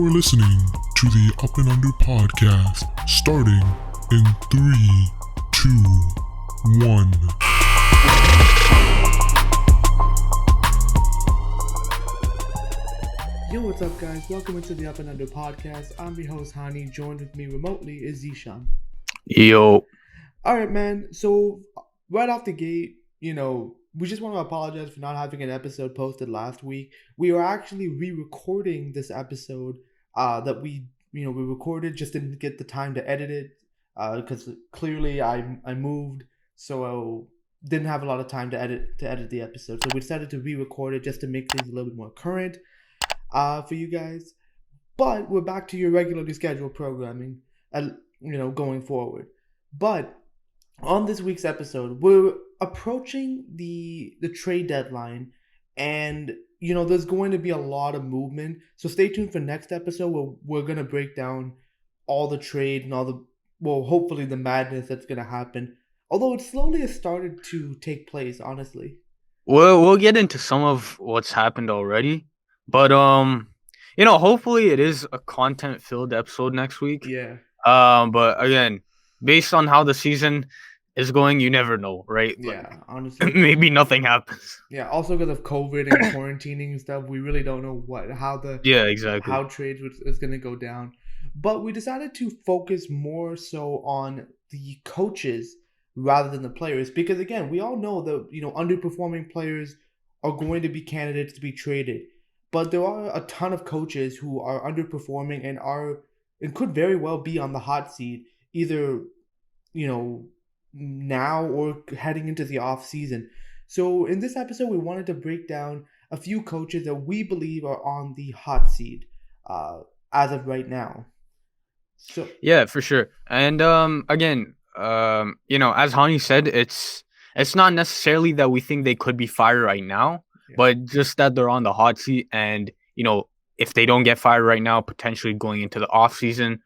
are listening to the Up and Under podcast, starting in 3, 2, 1. Yo, what's up, guys? Welcome into the Up and Under podcast. I'm your host, Hani. Joined with me remotely is Zeeshan. Yo. Alright, man. So, right off the gate, we just want to apologize for not having an episode posted last week. We are actually re-recording this episode that we recorded, just didn't get the time to edit it because clearly I moved, so didn't have a lot of time to edit the episode. So we decided to re-record it just to make things a little bit more current for you guys. But we're back to your regularly scheduled programming, going forward. But on this week's episode, we're approaching the trade deadline, and there's going to be a lot of movement. So stay tuned for next episode where we're gonna break down all the trade and hopefully the madness that's gonna happen. Although it slowly has started to take place, honestly. We'll get into some of what's happened already, but hopefully it is a content-filled episode next week. Yeah. But again, based on how the season is going, you never know, right? Yeah, honestly. Maybe nothing happens. Yeah, also because of COVID and quarantining and stuff, we really don't know how trades is going to go down. But we decided to focus more so on the coaches rather than the players, because again, we all know that underperforming players are going to be candidates to be traded. But there are a ton of coaches who are underperforming and could very well be on the hot seat, either now or heading into the off season. So in this episode, we wanted to break down a few coaches that we believe are on the hot seat as of right now. So yeah, for sure. And again, as Hani said, it's not necessarily that we think they could be fired right now, but just that they're on the hot seat, and if they don't get fired right now, potentially going into the off season.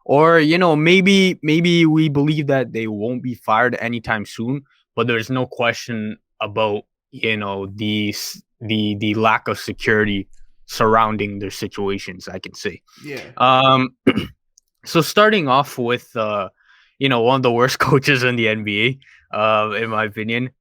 Or, maybe we believe that they won't be fired anytime soon, but there's no question about, the lack of security surrounding their situations, I can say. Yeah. So starting off with, one of the worst coaches in the NBA, in my opinion.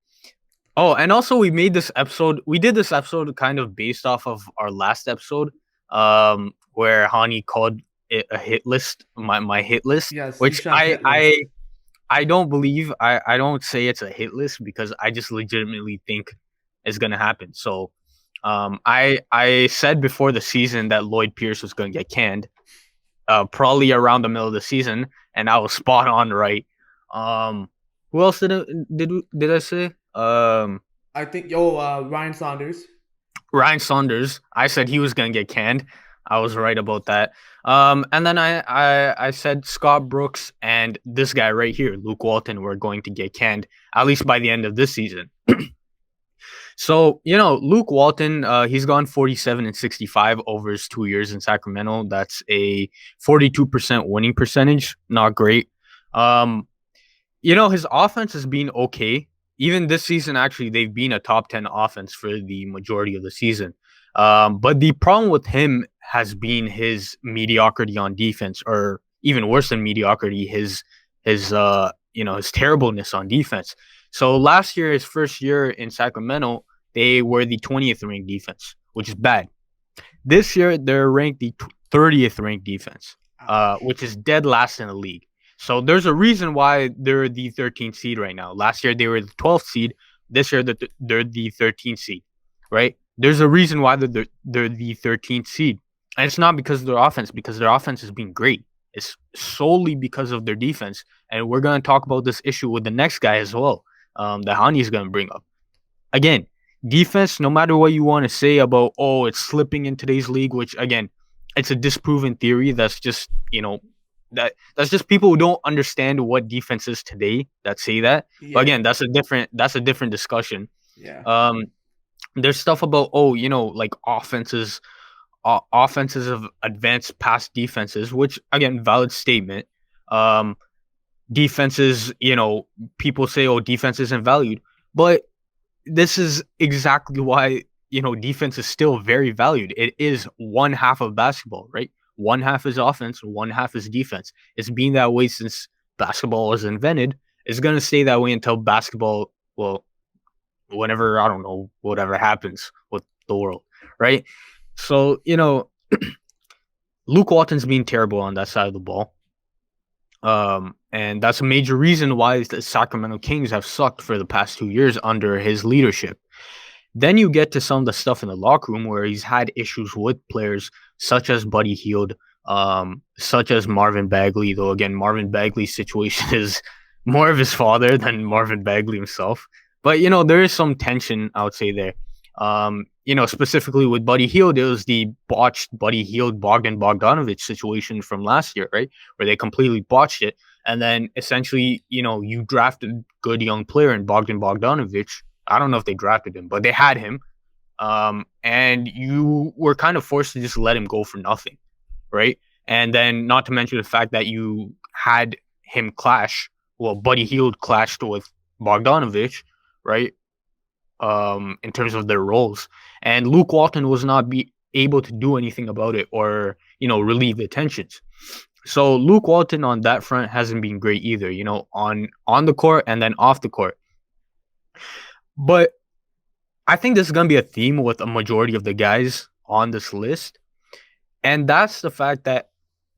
Oh, and also we did this episode kind of based off of our last episode, where Hani called it a hit list, my hit list, yes, which I don't believe. I don't say it's a hit list because I just legitimately think it's gonna happen. So I said before the season that Lloyd Pierce was gonna get canned, probably around the middle of the season, and I was spot on, right? Who else did I say? I think Ryan Saunders. Ryan Saunders. I said he was gonna get canned. I was right about that. And then I said Scott Brooks and this guy right here, Luke Walton, were going to get canned, at least by the end of this season. So, Luke Walton, he's gone 47 and 65 over his 2 years in Sacramento. That's a 42% winning percentage. Not great. His offense has been okay. Even this season, actually, they've been a top 10 offense for the majority of the season. But the problem with him has been his mediocrity on defense, or even worse than mediocrity, his terribleness on defense. So last year, his first year in Sacramento, they were the 20th ranked defense, which is bad. This year, they're ranked the 30th ranked defense, which is dead last in the league. So there's a reason why they're the 13th seed right now. Last year, they were the 12th seed. This year, they're the 13th seed, right? There's a reason why they're the 13th seed. And it's not because of their offense, because their offense has been great. It's solely because of their defense. And we're going to talk about this issue with the next guy as well, that Hani is going to bring up. Again, defense, no matter what you want to say about, it's slipping in today's league, which, again, it's a disproven theory. That's just, that's just people who don't understand what defense is today that say that. Yeah. But again, that's a different discussion. Yeah. There's stuff about like offenses of advanced past defenses, which again, valid statement. Defenses, people say, defense isn't valued, but this is exactly why defense is still very valued. It is one half of basketball, right? one half is offense, one half is defense. It's been that way since basketball was invented. It's gonna stay that way until basketball, well, whenever, I don't know, whatever happens with the world, right? So, Luke Walton's been terrible on that side of the ball. And that's a major reason why the Sacramento Kings have sucked for the past 2 years under his leadership. Then you get to some of the stuff in the locker room where he's had issues with players such as Buddy Hield, such as Marvin Bagley, though again, Marvin Bagley's situation is more of his father than Marvin Bagley himself. But there is some tension, I would say, there. Specifically with Buddy Hield, it was the botched Buddy Hield Bogdanovich situation from last year, right? Where they completely botched it. And then essentially, you drafted a good young player in Bogdanovich. I don't know if they drafted him, but they had him. And you were kind of forced to just let him go for nothing, right? And then not to mention the fact that you had him clash. Well, Buddy Hield clashed with Bogdanovich, right? In terms of their roles. And Luke Walton was not able to do anything about it or, relieve the tensions. So Luke Walton on that front hasn't been great either, on the court and then off the court. But I think this is going to be a theme with a majority of the guys on this list. And that's the fact that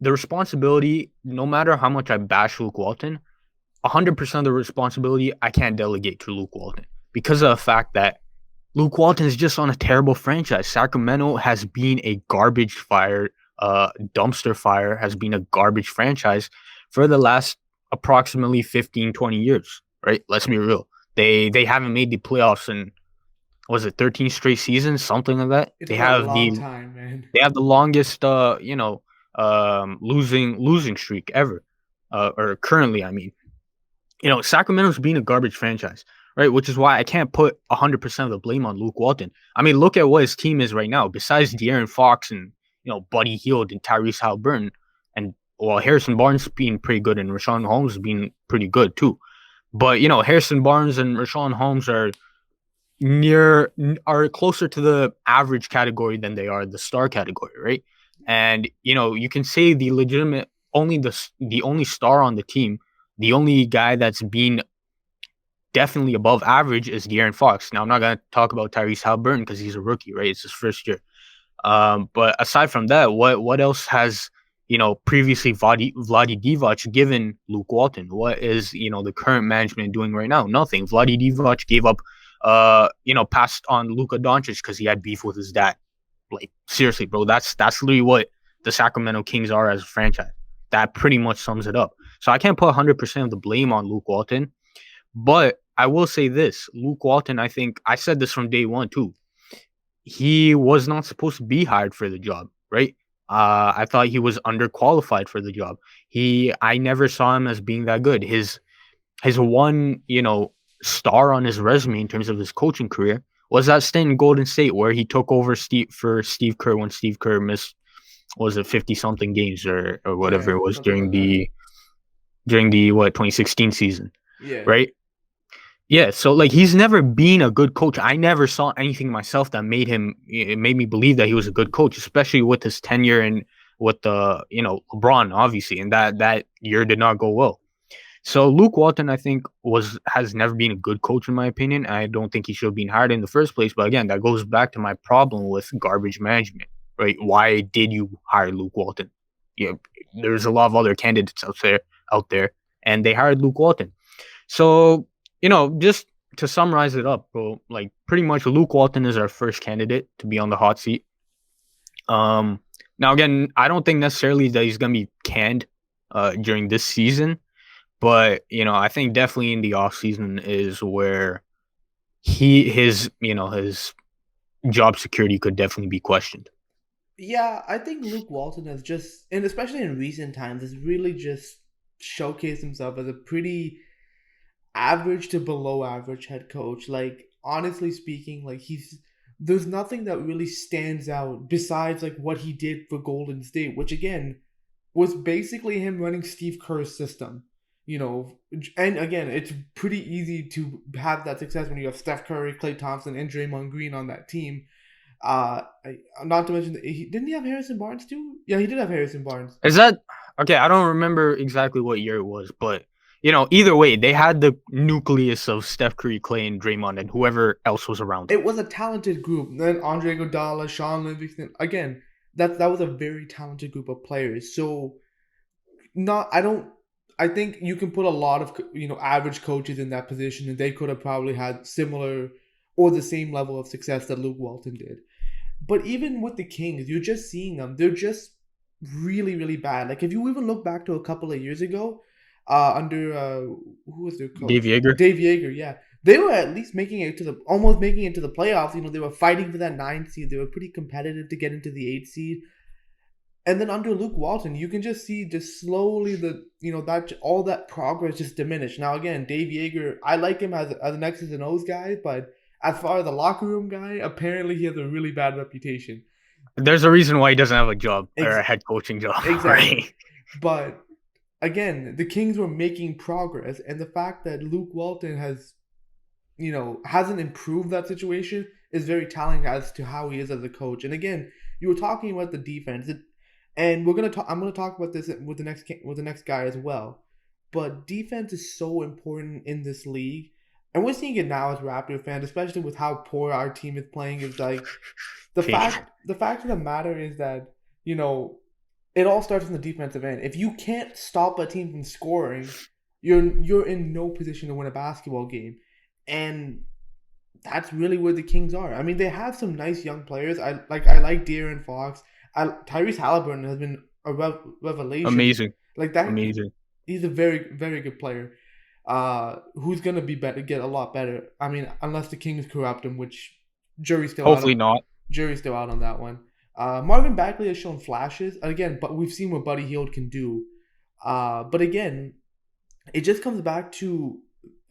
the responsibility, no matter how much I bash Luke Walton, 100% of the responsibility I can't delegate to Luke Walton because of the fact that Luke Walton is just on a terrible franchise. Sacramento has been a garbage fire, dumpster fire, has been a garbage franchise for the last approximately 15, 20 years, right? Let's be real. They haven't made the playoffs in, was it 13 straight seasons, something like that? It's been a long time, man. They have the longest, losing streak ever, or currently, I mean. Sacramento's being a garbage franchise, right? Which is why I can't put 100% of the blame on Luke Walton. I mean, look at what his team is right now. Besides De'Aaron Fox and, Buddy Hield and Tyrese Halliburton, and, well, Harrison Barnes being pretty good and Rashawn Holmes being pretty good too. But, Harrison Barnes and Rashawn Holmes are closer to the average category than they are the star category, right? And, you can say the legitimate, the only star on the team, the only guy that's been definitely above average is De'Aaron Fox. Now, I'm not going to talk about Tyrese Halliburton because he's a rookie, right? It's his first year. But aside from that, what else has, previously Vlade Divac given Luke Walton? What is, the current management doing right now? Nothing. Vlade Divac gave up, passed on Luka Doncic because he had beef with his dad. Like, seriously, bro, that's literally what the Sacramento Kings are as a franchise. That pretty much sums it up. So I can't put 100% of the blame on Luke Walton. But I will say this. Luke Walton, I think, I said this from day one too. He was not supposed to be hired for the job, right? I thought he was underqualified for the job. I never saw him as being that good. His one, star on his resume in terms of his coaching career was that stint in Golden State where he took over for Steve Kerr when Steve Kerr missed, was it 50-something games or whatever it was during the 2016 season, right? Yeah, so like he's never been a good coach. I never saw anything myself that made me believe that he was a good coach, especially with his tenure and with the LeBron, obviously, and that year did not go well. So Luke Walton, I think, has never been a good coach in my opinion. I don't think he should have been hired in the first place. But again, that goes back to my problem with garbage management, right? Why did you hire Luke Walton? Yeah, there's a lot of other candidates out there, and they hired Luke Walton. So, just to summarize it up, bro, like pretty much Luke Walton is our first candidate to be on the hot seat. Now again, I don't think necessarily that he's gonna be canned during this season, but I think definitely in the offseason is where his job security could definitely be questioned. Yeah, I think Luke Walton has just, and especially in recent times, has really just showcased himself as a pretty average to below average head coach. Like, honestly speaking, like there's nothing that really stands out besides like what he did for Golden State, which again was basically him running Steve Kerr's system. And again, it's pretty easy to have that success when you have Steph Curry, Klay Thompson, and Draymond Green on that team. Not to mention, didn't he have Harrison Barnes too? Yeah, he did have Harrison Barnes. Is that okay? I don't remember exactly what year it was, but either way, they had the nucleus of Steph Curry, Clay, and Draymond, and whoever else was around them. It was a talented group. Then Andre Iguodala, Sean Livingston. Again, that was a very talented group of players. So, not I don't. I think you can put a lot of average coaches in that position, and they could have probably had similar or the same level of success that Luke Walton did. But even with the Kings, you're just seeing them. They're just really, really bad. Like if you even look back to a couple of years ago, under who was their coach? Dave Yeager. Dave Yeager, yeah. They were at least almost making it to the playoffs. They were fighting for that 9th seed. They were pretty competitive to get into the 8th seed. And then under Luke Walton, you can just see just slowly that all that progress just diminish. Now again, Dave Yeager, I like him as an X's and O's guy, but as far as the locker room guy, apparently he has a really bad reputation. There's a reason why he doesn't have a job or a head coaching job. Exactly. Right? But again, the Kings were making progress, and the fact that Luke Walton hasn't improved that situation is very telling as to how he is as a coach. And again, you were talking about the defense, and I'm gonna talk about this with the next guy as well. But defense is so important in this league. And we're seeing it now as Raptor fans, especially with how poor our team is playing. Is like the fact of the matter is that it all starts from the defensive end. If you can't stop a team from scoring, you're in no position to win a basketball game, and that's really where the Kings are. I mean, they have some nice young players. I like De'Aaron Fox. Tyrese Halliburton has been a revelation. Amazing, like that. Amazing. He's a very, very good player. Who's gonna get a lot better? I mean, unless the Kings corrupt him, which jury's still hopefully not. Jury's still out on that one. Marvin Bagley has shown flashes again, but we've seen what Buddy Hield can do. But again, it just comes back to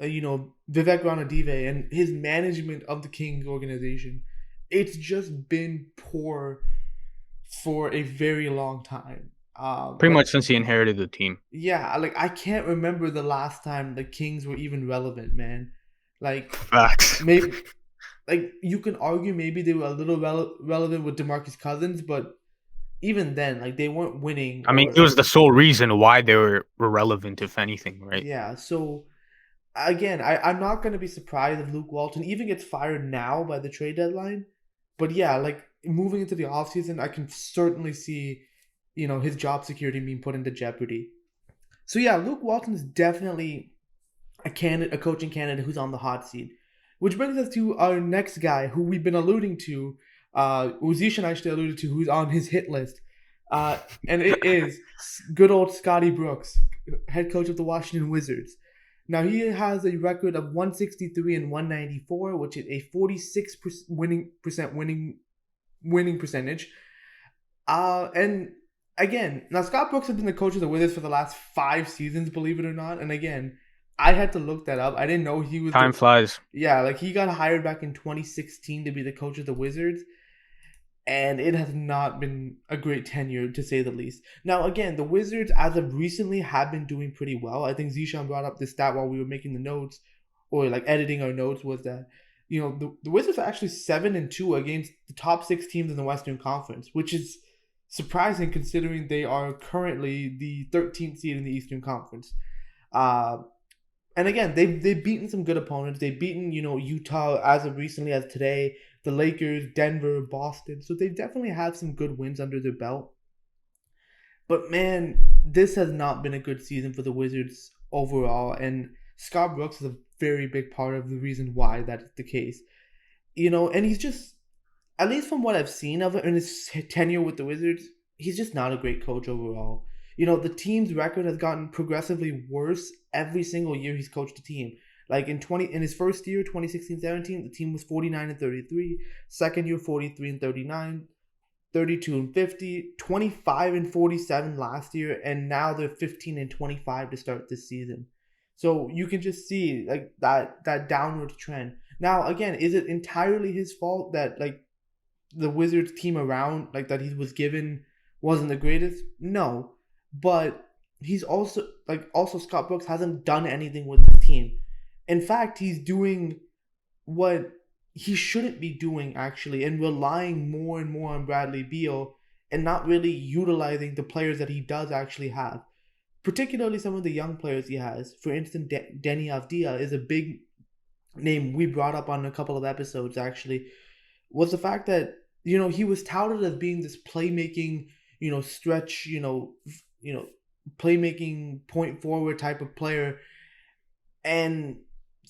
Vivek Ranadive and his management of the Kings organization. It's just been poor for a very long time. Pretty much since he inherited the team. Yeah, like I can't remember the last time the Kings were even relevant, man. Like facts. Maybe, like you can argue maybe they were a little relevant with DeMarcus Cousins, but even then, like they weren't winning. I mean, it was the sole reason why they were relevant, if anything, right? Yeah. So again, I'm not gonna be surprised if Luke Walton even gets fired now by the trade deadline. But yeah, like moving into the offseason, I can certainly see his job security being put into jeopardy. So yeah, Luke Walton is definitely a coaching candidate who's on the hot seat. Which brings us to our next guy who we've been alluding to, Zeeshan actually alluded to, who's on his hit list. And it is good old Scotty Brooks, head coach of the Washington Wizards. Now he has a record of 163 and 194, which is a 46% winning percentage. And again, now Scott Brooks has been the coach of the Wizards for the last 5 seasons, believe it or not. And again, I had to look that up. I didn't know he was. Time flies. Yeah, like he got hired back in 2016 to be the coach of the Wizards, and it has not been a great tenure to say the least. Now, again, the Wizards as of recently have been doing pretty well. I think Zeeshan brought up this stat while we were making the notes, or like editing our notes, was that the Wizards are actually 7-2 against the top 6 teams in the Western Conference, which is surprising considering they are currently the 13th seed in the Eastern Conference. And again, they've beaten some good opponents. They've beaten, Utah as of recently as today, the Lakers, Denver, Boston. So they've definitely had some good wins under their belt. But man, this has not been a good season for the Wizards overall. And Scott Brooks is a very big part of the reason why that is the case. And he's just, at least from what I've seen of it in his tenure with the Wizards, he's just not a great coach overall. The team's record has gotten progressively worse every single year he's coached the team. Like in his first year, 2016-17, the team was 49-33. Second year, 43-39, 32-50, 25-47 last year, and now they're 15-25 to start this season. So you can just see like that downward trend. Now again, is it entirely his fault that like the Wizards team around like that he was given wasn't the greatest? No. But he's also Scott Brooks hasn't done anything with the team. In fact, he's doing what he shouldn't be doing, actually, and relying more and more on Bradley Beal and not really utilizing the players that he does actually have, particularly some of the young players he has. For instance, Deni Avdija is a big name we brought up on a couple of episodes, actually, was the fact that, he was touted as being this playmaking, stretch, playmaking point forward type of player, and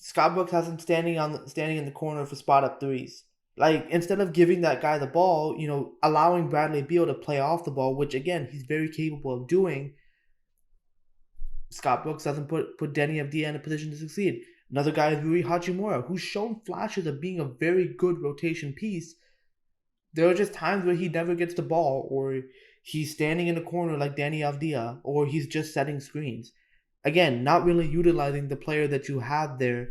Scott Brooks has him standing in the corner for spot up threes. Like, instead of giving that guy the ball, allowing Bradley Beal to play off the ball, which again he's very capable of doing, Scott Brooks doesn't put Deni Avdija in a position to succeed. Another guy is Rui Hachimura, who's shown flashes of being a very good rotation piece. There are just times where he never gets the ball, or he's standing in the corner like Deni Avdija, or he's just setting screens. Again, not really utilizing the player that you have there.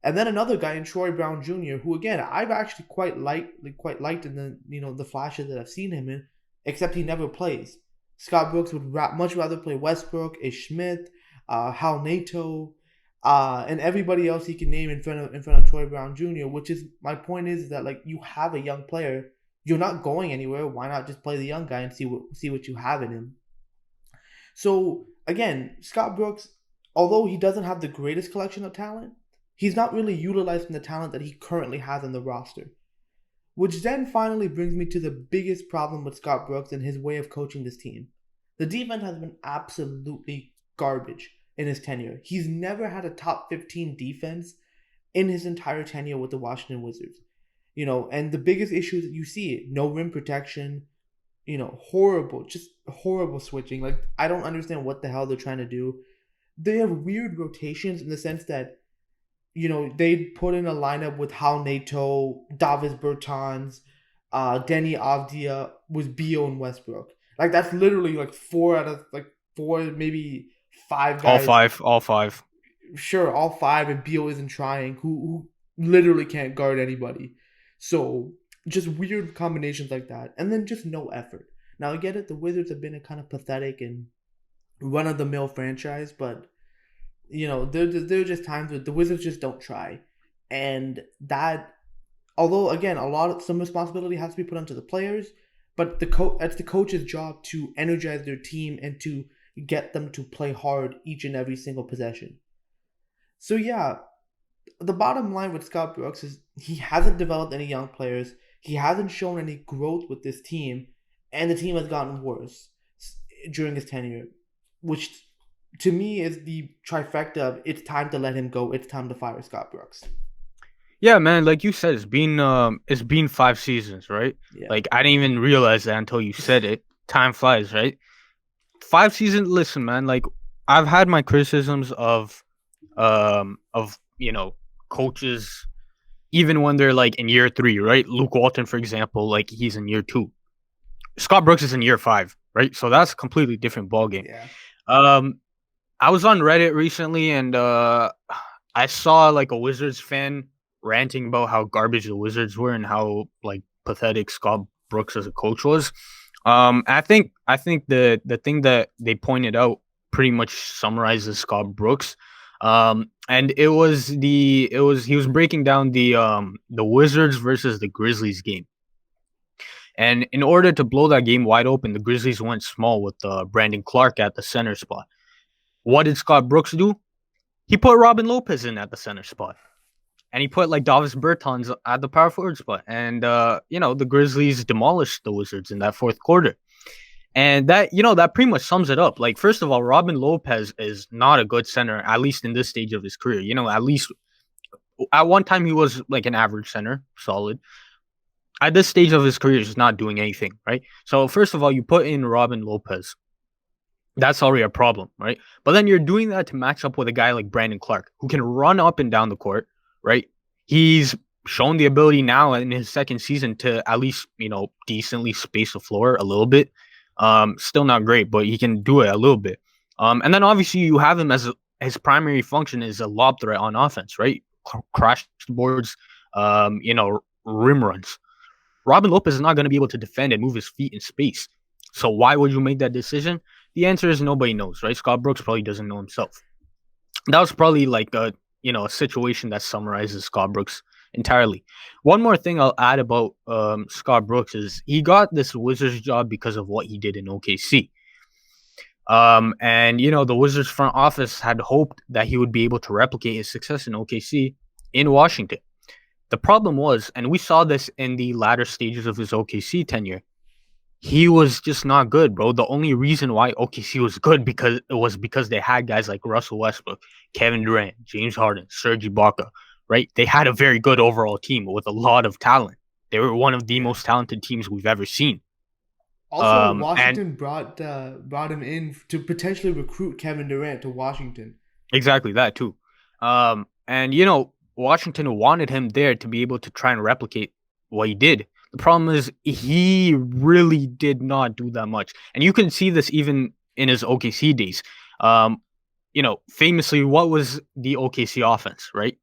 And then another guy in Troy Brown Jr., who again I've actually quite liked in the flashes that I've seen him in, except he never plays. Scott Brooks would much rather play Westbrook, Ish Smith, Hal Nato, and everybody else he can name in front of Troy Brown Jr. Which is my point is that, like, you have a young player, you're not going anywhere. Why not just play the young guy and see what you have in him? So again, Scott Brooks, although he doesn't have the greatest collection of talent, he's not really utilizing the talent that he currently has on the roster. Which then finally brings me to the biggest problem with Scott Brooks and his way of coaching this team. The defense has been absolutely garbage in his tenure. He's never had a top 15 defense in his entire tenure with the Washington Wizards. And the biggest issue that you see, no rim protection, just horrible switching. Like, I don't understand what the hell they're trying to do. They have weird rotations in the sense that, they put in a lineup with Hal Nato, Davis Bertans, Deni Avdija, with Beal and Westbrook. Like, that's literally like four, maybe five guys. All five. Sure, all five, and Beal isn't trying, who literally can't guard anybody. So, just weird combinations like that. And then just no effort. Now, I get it, the Wizards have been a kind of pathetic and run-of-the-mill franchise, but, there are just times where the Wizards just don't try. And that, although, again, some responsibility has to be put onto the players, but it's the coach's job to energize their team and to get them to play hard each and every single possession. So, yeah, the bottom line with Scott Brooks is he hasn't developed any young players. He hasn't shown any growth with this team, and the team has gotten worse during his tenure, which to me is the trifecta of it's time to let him go. It's time to fire Scott Brooks. Yeah, man, like you said, it's been 5 seasons, right? Yeah. Like, I didn't even realize that until you said it. Time flies, right? 5 seasons. Listen, man, like, I've had my criticisms of coaches, even when they're like in year 3, right? Luke Walton, for example, like, he's in year 2. Scott Brooks is in year 5, right? So that's a completely different ballgame. Yeah. I was on Reddit recently, and I saw like a Wizards fan ranting about how garbage the Wizards were and how like pathetic Scott Brooks as a coach was. I think the thing that they pointed out pretty much summarizes Scott Brooks. And he was breaking down the Wizards versus the Grizzlies game. And in order to blow that game wide open, the Grizzlies went small with Brandon Clark at the center spot. What did Scott Brooks do? He put Robin Lopez in at the center spot. And he put like Davis Bertans at the power forward spot. And, the Grizzlies demolished the Wizards in that fourth quarter. And that pretty much sums it up. Like, first of all, Robin Lopez is not a good center, at least in this stage of his career. At least at one time he was like an average center, solid. At this stage of his career, he's not doing anything, right? So first of all, you put in Robin Lopez. That's already a problem, right? But then you're doing that to match up with a guy like Brandon Clark, who can run up and down the court, right? He's shown the ability now in his second season to at least, decently space the floor a little bit. Still not great, but he can do it a little bit. And then obviously you have him as his primary function is a lob threat on offense, right? Crash boards, rim runs. Robin Lopez is not going to be able to defend and move his feet in space. So why would you make that decision? The answer is nobody knows, right? Scott Brooks probably doesn't know himself. That was probably like a situation that summarizes Scott Brooks entirely. One more thing I'll add about Scott Brooks is he got this Wizards job because of what he did in OKC. And the Wizards front office had hoped that he would be able to replicate his success in OKC in Washington. The problem was, and we saw this in the latter stages of his OKC tenure, he was just not good, bro. The only reason why OKC was good because they had guys like Russell Westbrook, Kevin Durant, James Harden, Serge Ibaka, right? They had a very good overall team with a lot of talent. They were one of the most talented teams we've ever seen. Also, And Washington brought him in to potentially recruit Kevin Durant to Washington. exactly that too. And Washington wanted him there to be able to try and replicate what he did. The problem is he really did not do that much. And you can see this even in his OKC days. Famously, what was the OKC offense, right?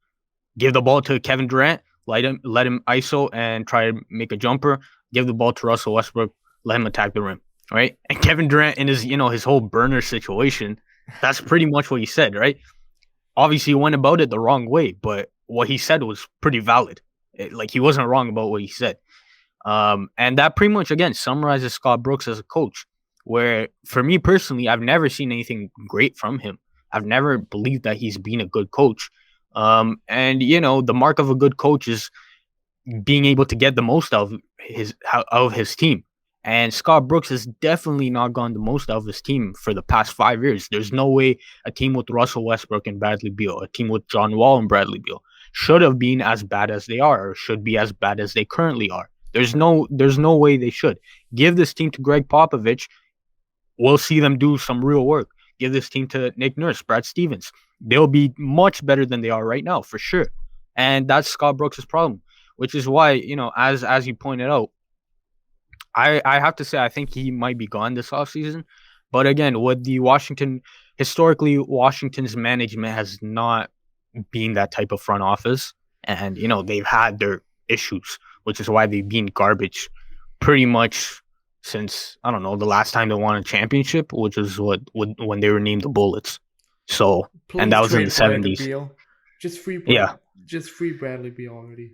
Give the ball to Kevin Durant, let him ISO and try to make a jumper. Give the ball to Russell Westbrook, let him attack the rim, right? And Kevin Durant in his whole burner situation, that's pretty much what he said, right? Obviously, he went about it the wrong way, but what he said was pretty valid. He wasn't wrong about what he said. And that pretty much, again, summarizes Scott Brooks as a coach, where for me personally, I've never seen anything great from him. I've never believed that he's been a good coach. And the mark of a good coach is being able to get the most out of his team. And Scott Brooks has definitely not gotten the most out of his team for the past 5 years. There's no way a team with Russell Westbrook and Bradley Beal, a team with John Wall and Bradley Beal, should have been as bad as they are, or should be as bad as they currently are. There's no way they should. Give this team to Greg Popovich. We'll see them do some real work. Give this team to Nick Nurse, Brad Stevens. They'll be much better than they are right now, for sure. And that's Scott Brooks' problem, which is why, as you pointed out, I have to say I think he might be gone this offseason. But again, with the historically, Washington's management has not been that type of front office. And, they've had their issues, which is why they've been garbage pretty much since, I don't know, the last time they won a championship, which is when they were named the Bullets. So, and that was in the 70s. Just free Bradley Beal already.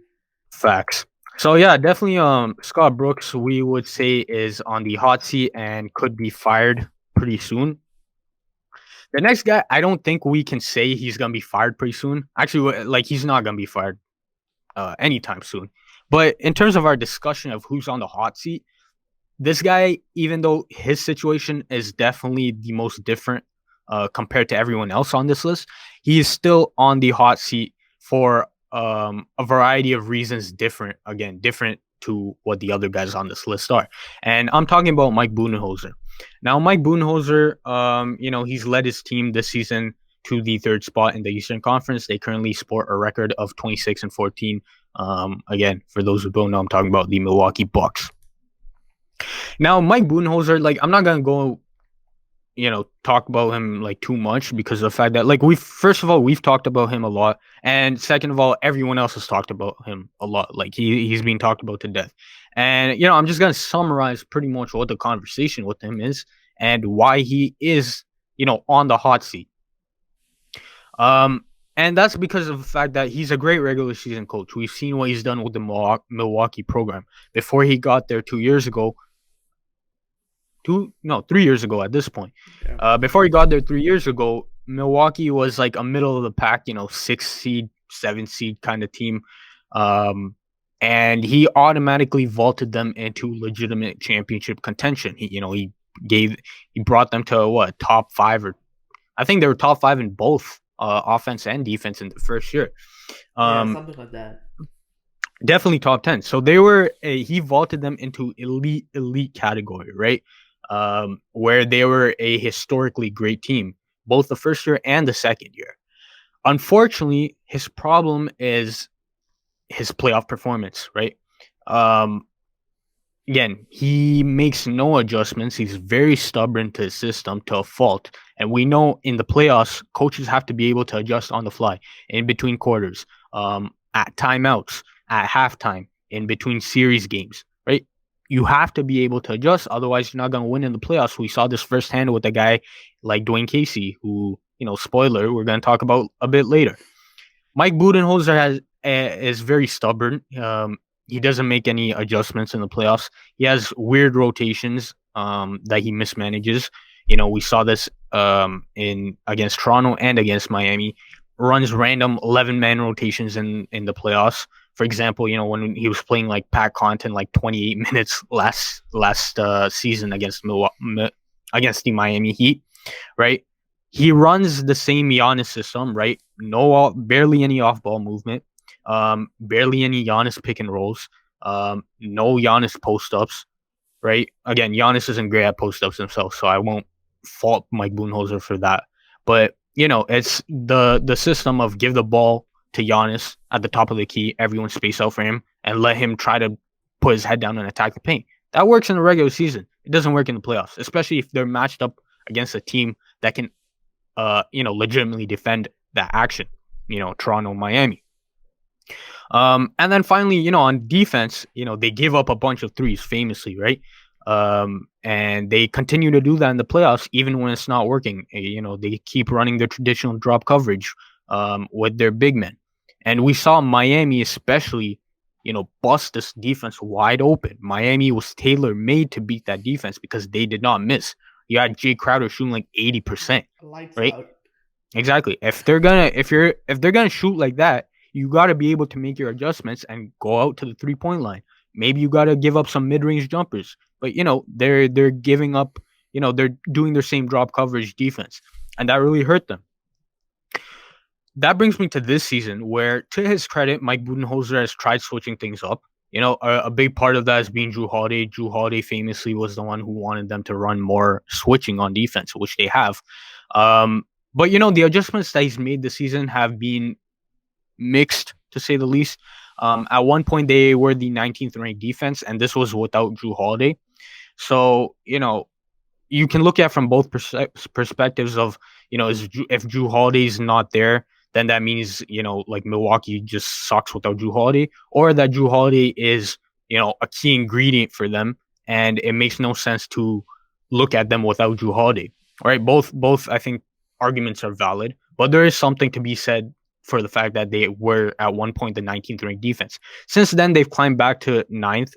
Facts. So yeah, definitely Scott Brooks, we would say, is on the hot seat and could be fired pretty soon. The next guy, I don't think we can say he's going to be fired pretty soon. Actually, he's not going to be fired anytime soon. But in terms of our discussion of who's on the hot seat, this guy, even though his situation is definitely the most different compared to everyone else on this list, he is still on the hot seat for a variety of reasons, different to what the other guys on this list are. And I'm talking about Mike Budenholzer. Now, Mike Budenholzer, he's led his team this season to the third spot in the Eastern Conference. They currently sport a record of 26-14. Again, for those who don't know, I'm talking about the Milwaukee Bucks. Now, Mike Budenholzer, I'm not gonna go, talk about him too much, because of the fact that we've talked about him a lot, and second of all, everyone else has talked about him a lot. He's being talked about to death. And I'm just gonna summarize pretty much what the conversation with him is and why he is, on the hot seat. And that's because of the fact that he's a great regular season coach. We've seen what he's done with the Milwaukee program. Before he got there 2 years ago, 3 years ago at this point. Yeah. Before he got there 3 years ago, Milwaukee was a middle of the pack, 6th seed, 7th seed kind of team. And he automatically vaulted them into legitimate championship contention. He brought them to top 5, or I think they were top 5 in both offense and defense in the first year. Something like that. Definitely top 10. So he vaulted them into elite category, right? Where they were a historically great team, both the first year and the second year. Unfortunately, his problem is his playoff performance, right? Again, he makes no adjustments. He's very stubborn to his system to a fault. And we know in the playoffs, coaches have to be able to adjust on the fly, in between quarters, at timeouts, at halftime, in between series games, right? You have to be able to adjust. Otherwise, you're not going to win in the playoffs. We saw this firsthand with a guy like Dwane Casey, who, spoiler, we're going to talk about a bit later. Mike Budenholzer is very stubborn. He doesn't make any adjustments in the playoffs. He has weird rotations that he mismanages. We saw this in against Toronto and against Miami. Runs random 11-man rotations in the playoffs. For example, when he was playing like Pat Connaughton like 28 minutes last season against against the Miami Heat, right? He runs the same Giannis system, right? Barely any off-ball movement, barely any Giannis pick and rolls, no Giannis post-ups, right? Again, Giannis isn't great at post-ups himself, so I won't fault Mike Budenholzer for that. But it's the system of give the ball to Giannis at the top of the key, everyone space out for him, and let him try to put his head down and attack the paint. That works in the regular season. It doesn't work in the playoffs, especially if they're matched up against a team that can, legitimately defend that action. Toronto, Miami. And then finally, on defense, they give up a bunch of threes famously, right? And they continue to do that in the playoffs, even when it's not working. They keep running their traditional drop coverage with their big men. And we saw Miami especially, bust this defense wide open. Miami was tailor-made to beat that defense because they did not miss. You had Jay Crowder shooting like 80%, Lights right? out. Exactly. If they're gonna shoot like that, you got to be able to make your adjustments and go out to the 3-point line. Maybe you got to give up some mid-range jumpers, but they're giving up. They're doing their same drop coverage defense, and that really hurt them. That brings me to this season, where, to his credit, Mike Budenholzer has tried switching things up. A big part of that is being Jrue Holiday. Jrue Holiday famously was the one who wanted them to run more switching on defense, which they have. But the adjustments that he's made this season have been mixed, to say the least. At one point, they were the 19th ranked defense, and this was without Jrue Holiday. So you can look at from both perspectives of if Jrue Holiday's not there, then that means like Milwaukee just sucks without Jrue Holiday, or that Jrue Holiday is a key ingredient for them, and it makes no sense to look at them without Jrue Holiday. All right, both I think arguments are valid, but there is something to be said for the fact that they were at one point the 19th ranked defense. Since then, they've climbed back to 9th,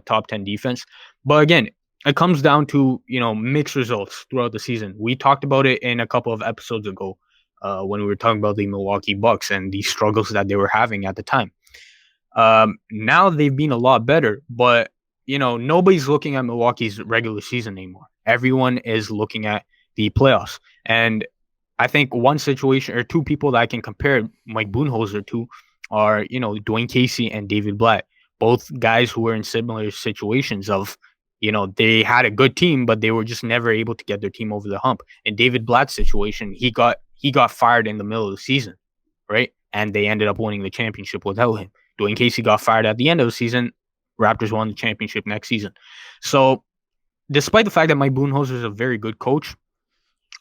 top 10 defense. But again, it comes down to mixed results throughout the season. We talked about it in a couple of episodes ago when we were talking about the Milwaukee Bucks and the struggles that they were having at the time. Now they've been a lot better, but nobody's looking at Milwaukee's regular season anymore. Everyone is looking at the playoffs. And I think one situation or two people that I can compare Mike Budenholzer to are, Dwane Casey and David Blatt, both guys who were in similar situations of, they had a good team, but they were just never able to get their team over the hump. In David Blatt's situation, he got fired in the middle of the season, right? And they ended up winning the championship without him. Dwane Casey got fired at the end of the season. Raptors won the championship next season. So despite the fact that Mike Budenholzer is a very good coach,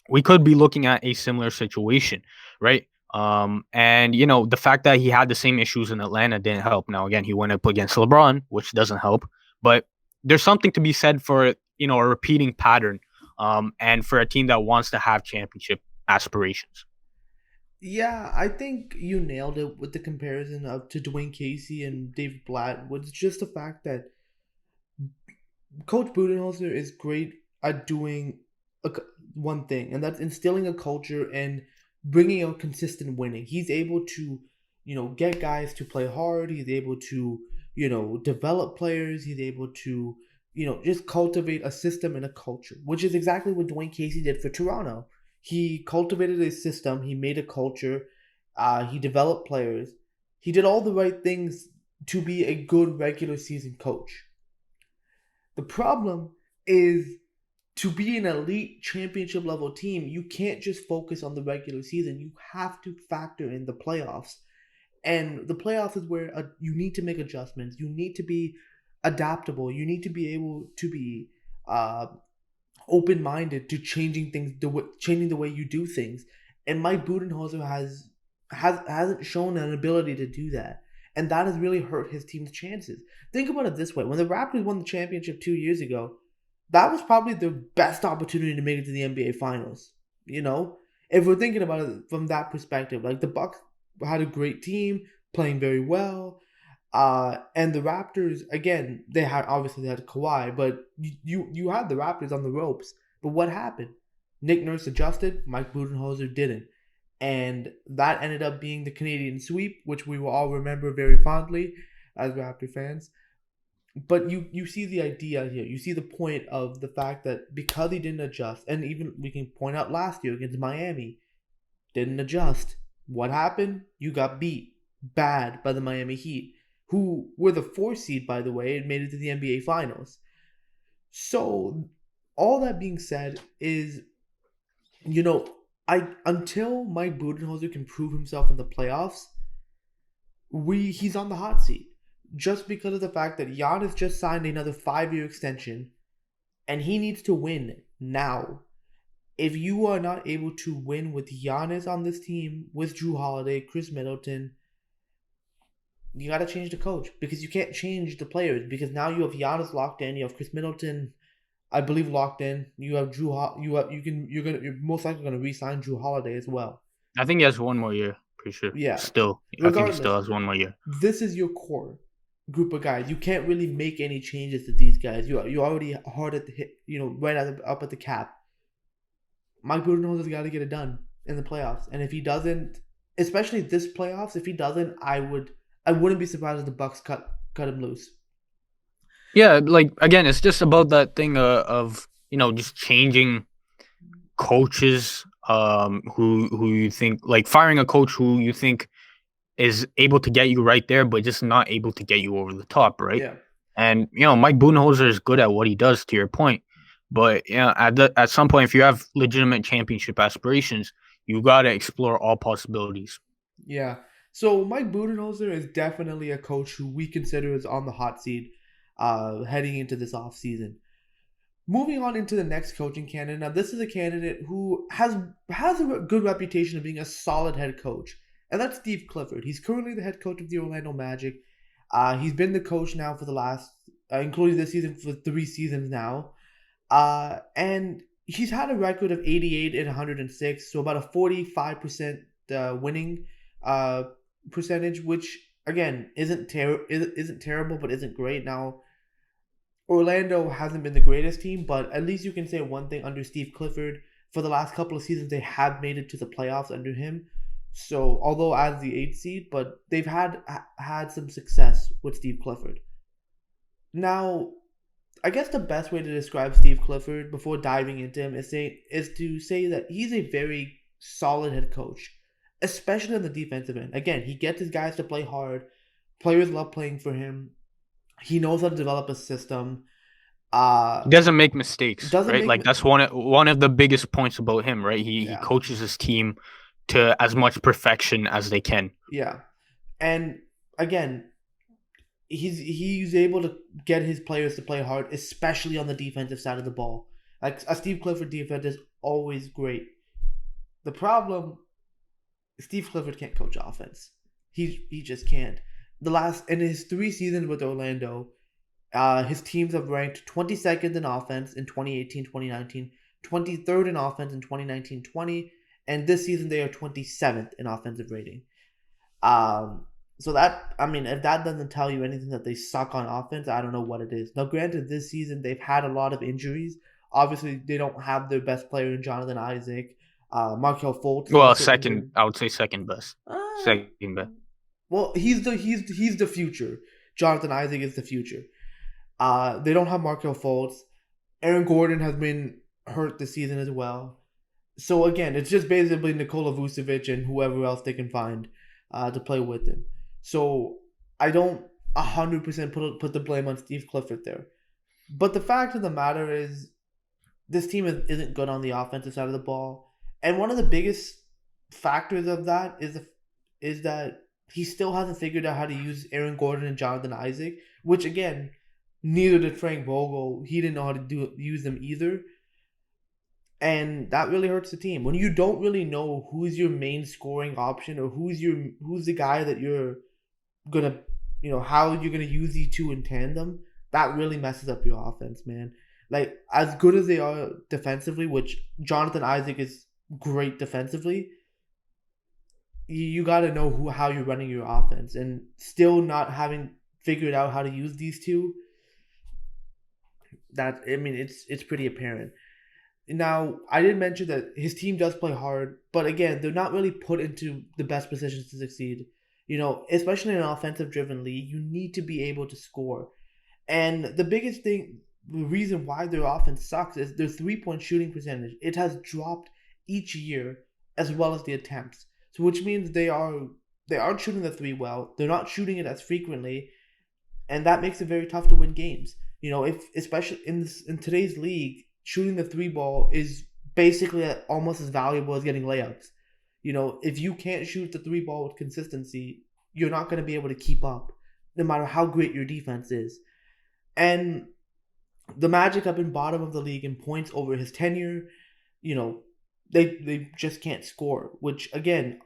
we could be looking at a similar situation, right? And the fact that he had the same issues in Atlanta didn't help. Now, again, he went up against LeBron, which doesn't help. But there's something to be said for a repeating pattern, and for a team that wants to have championship aspirations. Yeah, I think you nailed it with the comparison to Dwane Casey and David Blatt. Was just the fact that Coach Budenholzer is great at doing one thing, and that's instilling a culture and bringing out consistent winning. He's able to, get guys to play hard. He's able to, develop players. He's able to, just cultivate a system and a culture, which is exactly what Dwane Casey did for Toronto. He cultivated a system. He made a culture. He developed players. He did all the right things to be a good regular season coach. The problem is, to be an elite championship level team, you can't just focus on the regular season. You have to factor in the playoffs. And the playoffs is where you need to make adjustments. You need to be adaptable. You need to be able to be open-minded to changing things, changing the way you do things. And Mike Budenholzer hasn't shown an ability to do that. And that has really hurt his team's chances. Think about it this way. When the Raptors won the championship 2 years ago, that was probably their best opportunity to make it to the NBA Finals. If we're thinking about it from that perspective, like the Bucks had a great team. playing very well. And the Raptors, again, they had Kawhi, but you had the Raptors on the ropes. But what happened? Nick Nurse adjusted, Mike Budenholzer didn't. And that ended up being the Canadian sweep, which we will all remember very fondly as Raptor fans. But you see the idea here. You see the point of the fact that because he didn't adjust, and even we can point out last year against Miami, didn't adjust. What happened? You got beat bad by the Miami Heat, who were the 4th seed, by the way, and made it to the NBA Finals. So, all that being said is, until Mike Budenholzer can prove himself in the playoffs, he's on the hot seat. Just because of the fact that Giannis just signed another 5-year extension, and he needs to win now. If you are not able to win with Giannis on this team, with Drew Holiday, Chris Middleton, you got to change the coach, because you can't change the players, because now you have Giannis locked in, you have Chris Middleton, I believe, locked in. You have Drew. You're most likely gonna re-sign Drew Holiday as well. I think he has one more year, pretty sure. Yeah. Still, Regardless, I think he still has one more year. This is your core group of guys. You can't really make any changes to these guys. You already hard at the hit. Right up at the cap. Mike Budenholzer's got to get it done in the playoffs, and if he doesn't, especially this playoffs, if he doesn't, I wouldn't be surprised if the Bucks cut him loose. Yeah, like, again, it's just about that thing of just changing coaches who you think, like, firing a coach who you think is able to get you right there, but just not able to get you over the top, right? Yeah. And Mike Budenholzer is good at what he does, to your point, but at some point, if you have legitimate championship aspirations, you got to explore all possibilities. Yeah. So Mike Budenholzer is definitely a coach who we consider is on the hot seat heading into this offseason. Moving on into the next coaching candidate. Now, this is a candidate who has a good reputation of being a solid head coach, and that's Steve Clifford. He's currently the head coach of the Orlando Magic. He's been the coach now for the last, including this season, for 3 seasons now. And he's had a record of 88 and 106, so about a 45% winning percentage, which again isn't terrible, but isn't great. Now, Orlando hasn't been the greatest team, but at least you can say one thing under Steve Clifford. For the last couple of seasons, they have made it to the playoffs under him. So, although as the 8th seed, but they've had some success with Steve Clifford. Now, I guess the best way to describe Steve Clifford before diving into him is to say that he's a very solid head coach, especially on the defensive end. Again, he gets his guys to play hard. Players love playing for him. He knows how to develop a system. He doesn't make mistakes, right? That's one of the biggest points about him, right? He coaches his team to as much perfection as they can. Yeah, and again, he's able to get his players to play hard, especially on the defensive side of the ball. Like, a Steve Clifford defense is always great. The problem, Steve Clifford can't coach offense. He just can't. In his 3 seasons with Orlando, his teams have ranked 22nd in offense in 2018-2019, 23rd in offense in 2019-20, and this season they are 27th in offensive rating. So that, if that doesn't tell you anything that they suck on offense, I don't know what it is. Now, granted, this season they've had a lot of injuries. Obviously, they don't have their best player in Jonathan Isaac. Markelle Fultz. Well, second, I would say second best. Second best. Well, he's the future. Jonathan Isaac is the future. They don't have Markelle Fultz. Aaron Gordon has been hurt this season as well. So again, it's just basically Nikola Vucevic and whoever else they can find to play with him. So I don't 100% put the blame on Steve Clifford there. But the fact of the matter is, this team isn't good on the offensive side of the ball. And one of the biggest factors of that is that he still hasn't figured out how to use Aaron Gordon and Jonathan Isaac, which, again, neither did Frank Vogel. He didn't know how to use them either. And that really hurts the team. When you don't really know who's your main scoring option, or who's the guy that you're gonna, how you're gonna use these two in tandem, that really messes up your offense, man. Like, as good as they are defensively, which Jonathan Isaac is great defensively, you got to know how you're running your offense, and still not having figured out how to use these two. That I mean, it's pretty apparent. Now, I did mention that his team does play hard, but again, they're not really put into the best positions to succeed. Especially in an offensive driven league, you need to be able to score. And the biggest thing, the reason why their offense sucks is their 3-point shooting percentage. It has dropped each year, as well as the attempts. So, which means they aren't shooting the three well. They're not shooting it as frequently, and that makes it very tough to win games. If especially in today's league, shooting the three ball is basically almost as valuable as getting layups. If you can't shoot the three ball with consistency, you're not going to be able to keep up, no matter how great your defense is. And the Magic up in bottom of the league in points over his tenure. They just can't score, which again,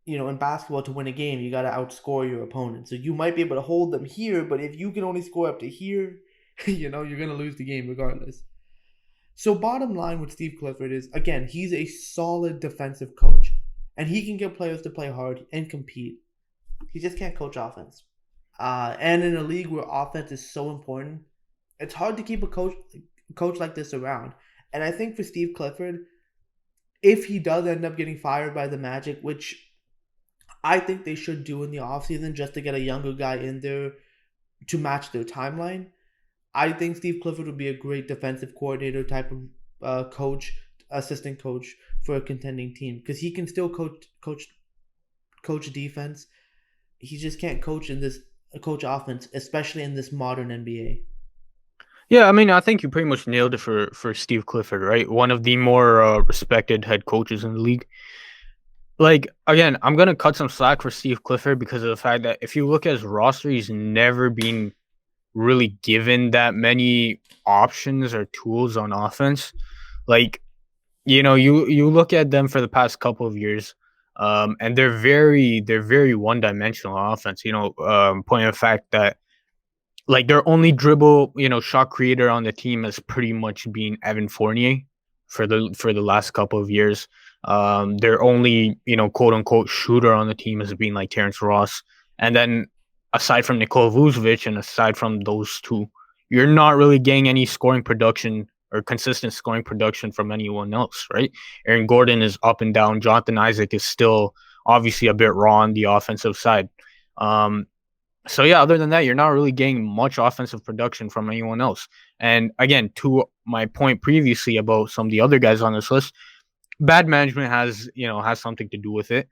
in basketball, to win a game, you got to outscore your opponent. So you might be able to hold them here, but if you can only score up to here, you're going to lose the game regardless. So bottom line with Steve Clifford is, again, he's a solid defensive coach, and he can get players to play hard and compete. He just can't coach offense. And in a league where offense is so important, it's hard to keep a coach like this around. And I think for Steve Clifford, if he does end up getting fired by the Magic, which I think they should do in the offseason just to get a younger guy in there to match their timeline, I think Steve Clifford would be a great defensive coordinator type of assistant coach for a contending team, because he can still coach defense. He just can't coach offense, especially in this modern NBA. Yeah, I mean, I think you pretty much nailed it for Steve Clifford, right? One of the more respected head coaches in the league. Like, again, I'm going to cut some slack for Steve Clifford because of the fact that if you look at his roster, he's never been really given that many options or tools on offense. Like, you look at them for the past couple of years, and they're very one-dimensional offense. Point of fact that, like, their only dribble, shot creator on the team has pretty much been Evan Fournier for the last couple of years. Their only, quote unquote shooter on the team has been like Terrence Ross. And then aside from Nikola Vucevic and aside from those two, you're not really getting any scoring production or consistent scoring production from anyone else, right? Aaron Gordon is up and down. Jonathan Isaac is still obviously a bit raw on the offensive side. So yeah, other than that, you're not really getting much offensive production from anyone else. And again, to my point previously about some of the other guys on this list, bad management has something to do with it.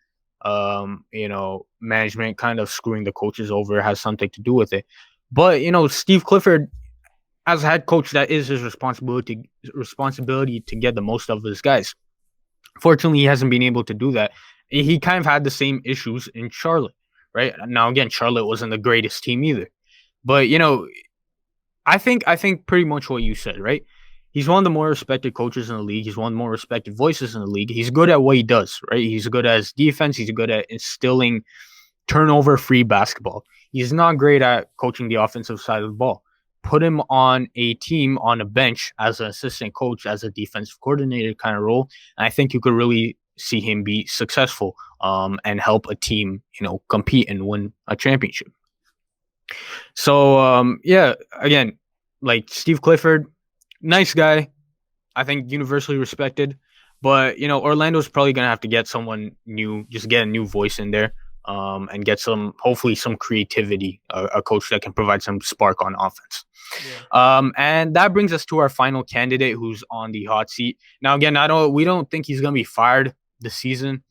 Management kind of screwing the coaches over has something to do with it. But Steve Clifford, as a head coach, that is his responsibility to get the most of his guys. Fortunately, he hasn't been able to do that. He kind of had the same issues in Charlotte. Right now, again, Charlotte wasn't the greatest team either, but I think pretty much what you said. Right, he's one of the more respected coaches in the league. He's one of the more respected voices in the league. He's good at what he does. Right, he's good at his defense. He's good at instilling turnover-free basketball. He's not great at coaching the offensive side of the ball. Put him on a team on a bench as an assistant coach, as a defensive coordinator kind of role, and I think you could really see him be successful and help a team, compete and win a championship. So, yeah, again, like Steve Clifford, nice guy. I think universally respected. But, Orlando's probably going to have to get someone new, just get a new voice in there and get hopefully some creativity, a coach that can provide some spark on offense. Yeah. And that brings us to our final candidate who's on the hot seat. Now, again, we don't think he's going to be fired this season.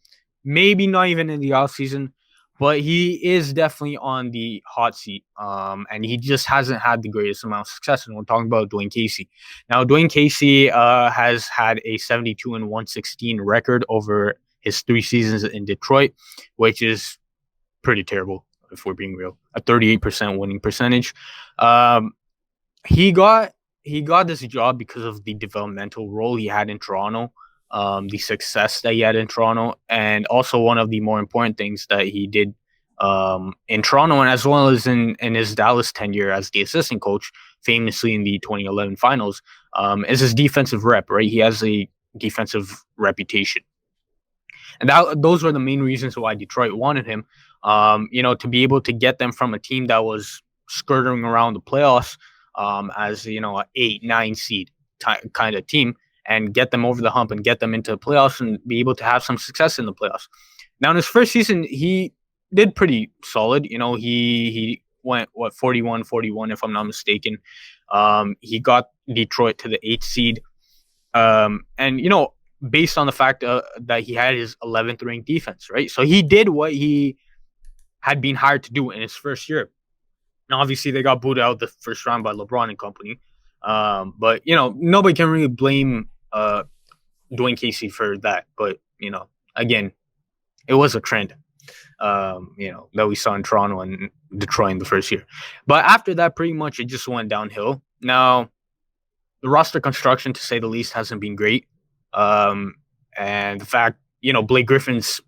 Maybe not even in the offseason, but he is definitely on the hot seat. And he just hasn't had the greatest amount of success. And we're talking about Dwane Casey. Now, Dwane Casey has had a 72-116 record over his 3 seasons in Detroit, which is pretty terrible, if we're being real. A 38% winning percentage. He got this job because of the developmental role he had in Toronto. The success that he had in Toronto, and also one of the more important things that he did in Toronto, and as well as in his Dallas tenure as the assistant coach, famously in the 2011 finals, is his defensive rep, right? He has a defensive reputation. And those were the main reasons why Detroit wanted him. To be able to get them from a team that was skirting around the playoffs, as a 8-9 seed kind of team, and get them over the hump and get them into the playoffs and be able to have some success in the playoffs. Now in his first season, he did pretty solid. He went 41-41 if I'm not mistaken. He got Detroit to the 8th seed. And based on the fact that he had his 11th ranked defense, right? So he did what he had been hired to do in his first year. Now, obviously, they got booted out the first round by LeBron and company. But nobody can really blame Dwane Casey for that. But again, it was a trend. That we saw in Toronto and Detroit in the first year. But after that, pretty much it just went downhill. Now, the roster construction, to say the least, hasn't been great. And the fact, Blake Griffin's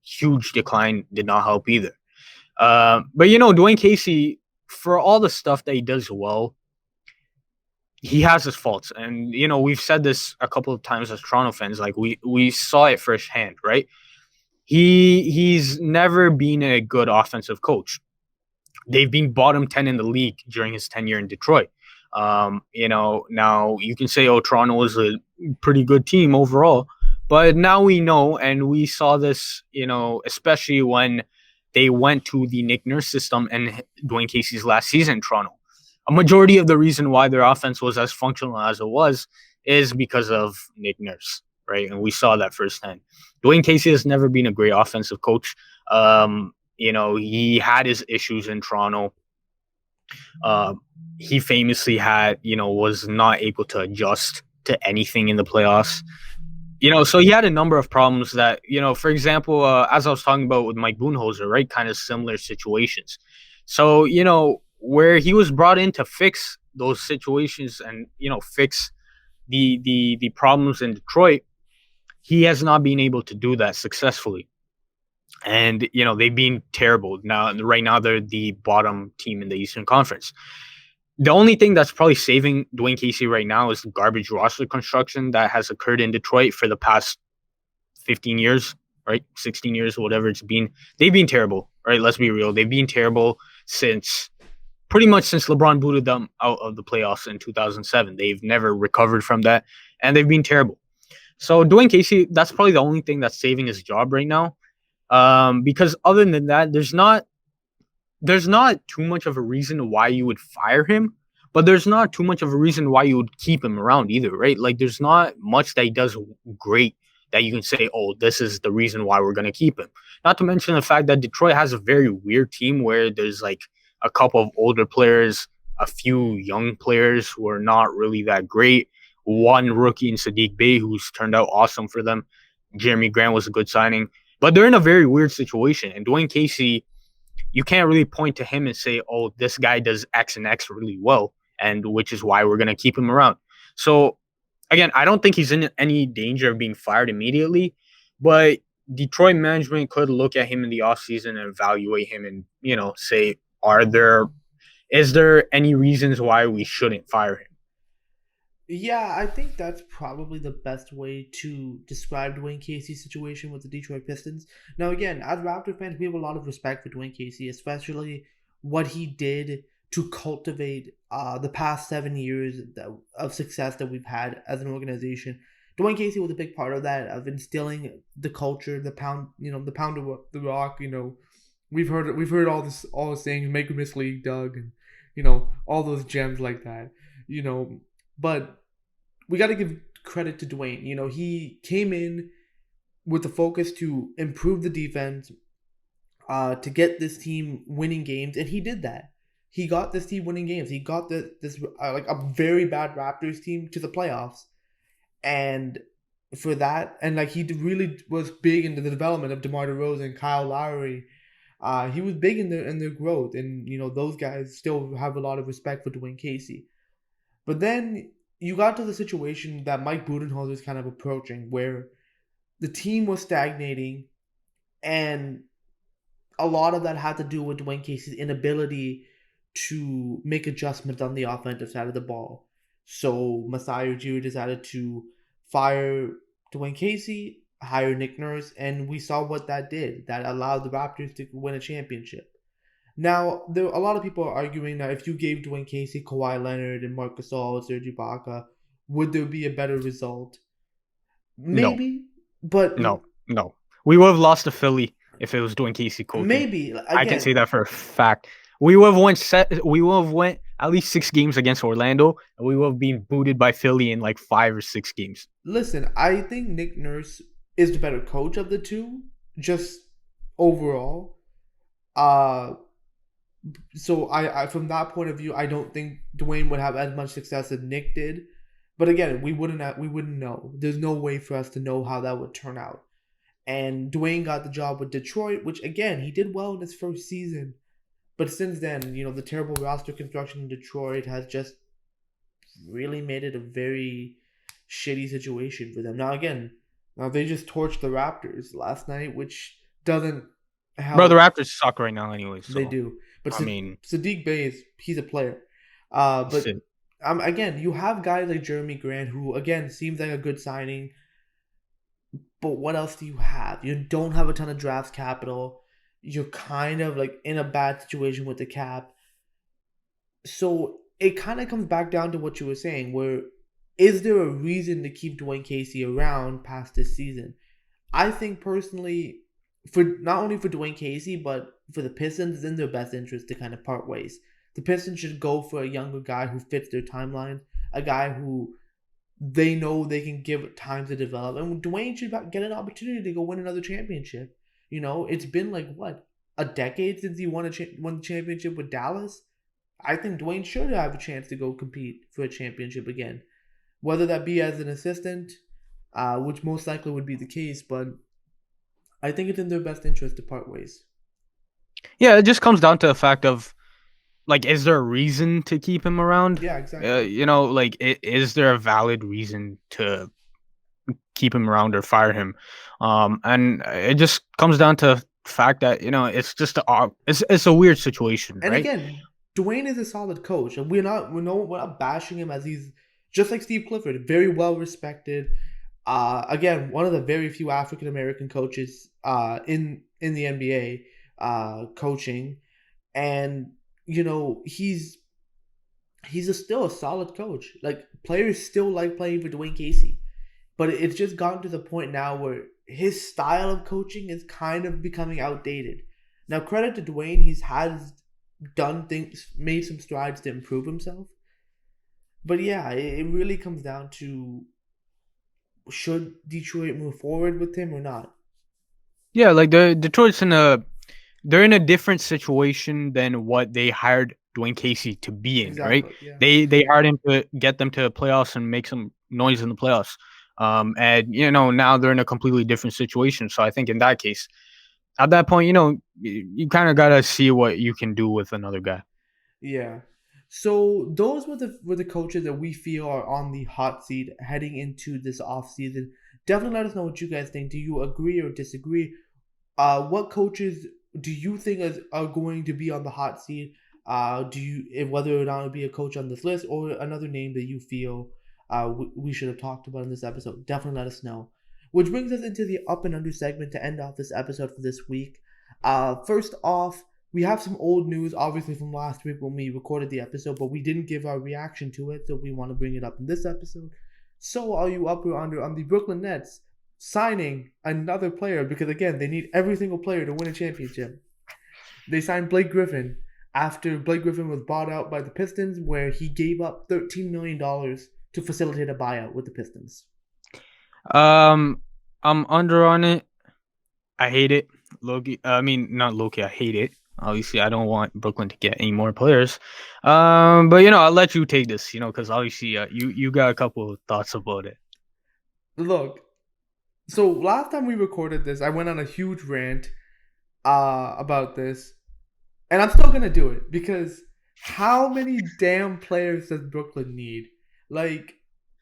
huge decline, did not help either. But Dwane Casey, for all the stuff that he does well, he has his faults. And, we've said this a couple of times as Toronto fans, like we saw it firsthand, right? He's never been a good offensive coach. They've been bottom 10 in the league during his tenure in Detroit. Now you can say, Toronto is a pretty good team overall, but now we know, and we saw this, especially when they went to the Nick Nurse system and Dwane Casey's last season in Toronto. A majority of the reason why their offense was as functional as it was is because of Nick Nurse, right? And we saw that firsthand. Dwane Casey has never been a great offensive coach. He had his issues in Toronto. He famously was not able to adjust to anything in the playoffs. So he had a number of problems that, for example, as I was talking about with Mike Budenholzer, right? Kind of similar situations. So, where he was brought in to fix those situations and, fix the problems in Detroit, he has not been able to do that successfully. And, they've been terrible. Right now, they're the bottom team in the Eastern Conference. The only thing that's probably saving Dwane Casey right now is the garbage roster construction that has occurred in Detroit for the past 15 years, right? 16 years, whatever it's been. They've been terrible, right? Let's be real. They've been terrible pretty much since LeBron booted them out of the playoffs in 2007. They've never recovered from that, and they've been terrible. So Dwane Casey, that's probably the only thing that's saving his job right now. Because other than that, there's not too much of a reason why you would fire him, but there's not too much of a reason why you would keep him around either, right? Like, there's not much that he does great that you can say, oh, this is the reason why we're going to keep him. Not to mention the fact that Detroit has a very weird team where there's like a couple of older players, a few young players who are not really that great. One rookie in Sadiq Bey, who's turned out awesome for them. Jeremy Grant was a good signing. But they're in a very weird situation. And Dwane Casey, you can't really point to him and say, oh, this guy does X and X really well, and which is why we're going to keep him around. So, again, I don't think he's in any danger of being fired immediately, but Detroit management could look at him in the offseason and evaluate him and, say, is there any reasons why we shouldn't fire him? Yeah, I think that's probably the best way to describe Dwane Casey's situation with the Detroit Pistons. Now, again, as Raptor fans, we have a lot of respect for Dwane Casey, especially what he did to cultivate the past 7 years of success that we've had as an organization. Dwane Casey was a big part of that, of instilling the culture, the pound of the rock. We've heard all the sayings, make or miss league, Doug, and all those gems like that. But we got to give credit to Dwane. He came in with the focus to improve the defense, to get this team winning games, and he did that. He got this team winning games. He got this a very bad Raptors team to the playoffs, and for that, and he really was big into the development of DeMar DeRozan and Kyle Lowry. He was big in their growth, and those guys still have a lot of respect for Dwane Casey. But then you got to the situation that Mike Budenholzer is kind of approaching, where the team was stagnating, and a lot of that had to do with Dwane Casey's inability to make adjustments on the offensive side of the ball. So Masai Ujiri decided to fire Dwane Casey, hire Nick Nurse, and we saw what that did. That allowed the Raptors to win a championship. Now, a lot of people are arguing that if you gave Dwane Casey, Kawhi Leonard, and Marc Gasol, Serge Ibaka, would there be a better result? No, Maybe, but no. We would have lost to Philly if it was Dwane Casey coaching. maybe I can say again. that for a fact. We would have went at least 6 games against Orlando, and we would have been booted by Philly in like 5 or 6 games. Listen, I think Nick Nurse is the better coach of the two, just overall. So I from that point of view, I don't think Dwane would have as much success as Nick did. But again, we wouldn't know. There's no way for us to know how that would turn out. And Dwane got the job with Detroit, which again, he did well in his first season. But since then, the terrible roster construction in Detroit has just really made it a very shitty situation for them. Now they just torched the Raptors last night, which doesn't help. Bro, the Raptors suck right now anyway. So. They do. But I mean, Sadiq Bey he's a player. But again, you have guys like Jeremy Grant, who again seems like a good signing. But what else do you have? You don't have a ton of draft capital. You're kind of like in a bad situation with the cap. So it kind of comes back down to what you were saying, where is there a reason to keep Dwane Casey around past this season? I think personally, for not only for Dwane Casey, but for the Pistons, it's in their best interest to kind of part ways. The Pistons should go for a younger guy who fits their timeline, a guy who they know they can give time to develop. And Dwane should get an opportunity to go win another championship. It's been like, a decade since he won the championship with Dallas? I think Dwane should have a chance to go compete for a championship again. Whether that be as an assistant, which most likely would be the case, but I think it's in their best interest to part ways. Yeah, it just comes down to the fact of, like, is there a reason to keep him around? Yeah, exactly. Is there a valid reason to keep him around or fire him? And it just comes down to the fact that, it's just it's a weird situation, and right? Again, Dwane is a solid coach, and we're not bashing him as he's just like Steve Clifford, very well respected. Again, one of the very few African American coaches in the NBA coaching, and he's still a solid coach. Like, players still like playing for Dwane Casey, but it's just gotten to the point now where his style of coaching is kind of becoming outdated. Now, credit to Dwane, has done things, made some strides to improve himself. But yeah, it really comes down to, should Detroit move forward with him or not? Yeah, like Detroit's they're in a different situation than what they hired Dwane Casey to be in, Exactly, right? yeah. They hired him to get them to the playoffs and make some noise in the playoffs. And now they're in a completely different situation. So I think in that case, at that point, you kind of gotta see what you can do with another guy. Yeah. So those were the coaches that we feel are on the hot seat heading into this offseason. Definitely let us know what you guys think. Do you agree or disagree? What coaches do you think are going to be on the hot seat? Whether or not it'll be a coach on this list or another name that you feel we should have talked about in this episode? Definitely let us know. Which brings us into the up and under segment to end off this episode for this week. First off, we have some old news, obviously, from last week when we recorded the episode, but we didn't give our reaction to it, so we want to bring it up in this episode. So are you up or under on the Brooklyn Nets signing another player? Because again, they need every single player to win a championship. They signed Blake Griffin after Blake Griffin was bought out by the Pistons, where he gave up $13 million to facilitate a buyout with the Pistons. I'm under on it. I hate it. Loki. I mean, not Loki. I hate it. Obviously, I don't want Brooklyn to get any more players. But I'll let you take this. Because obviously, you got a couple of thoughts about it. Look, so last time we recorded this, I went on a huge rant about this, and I'm still gonna do it because how many damn players does Brooklyn need? Like,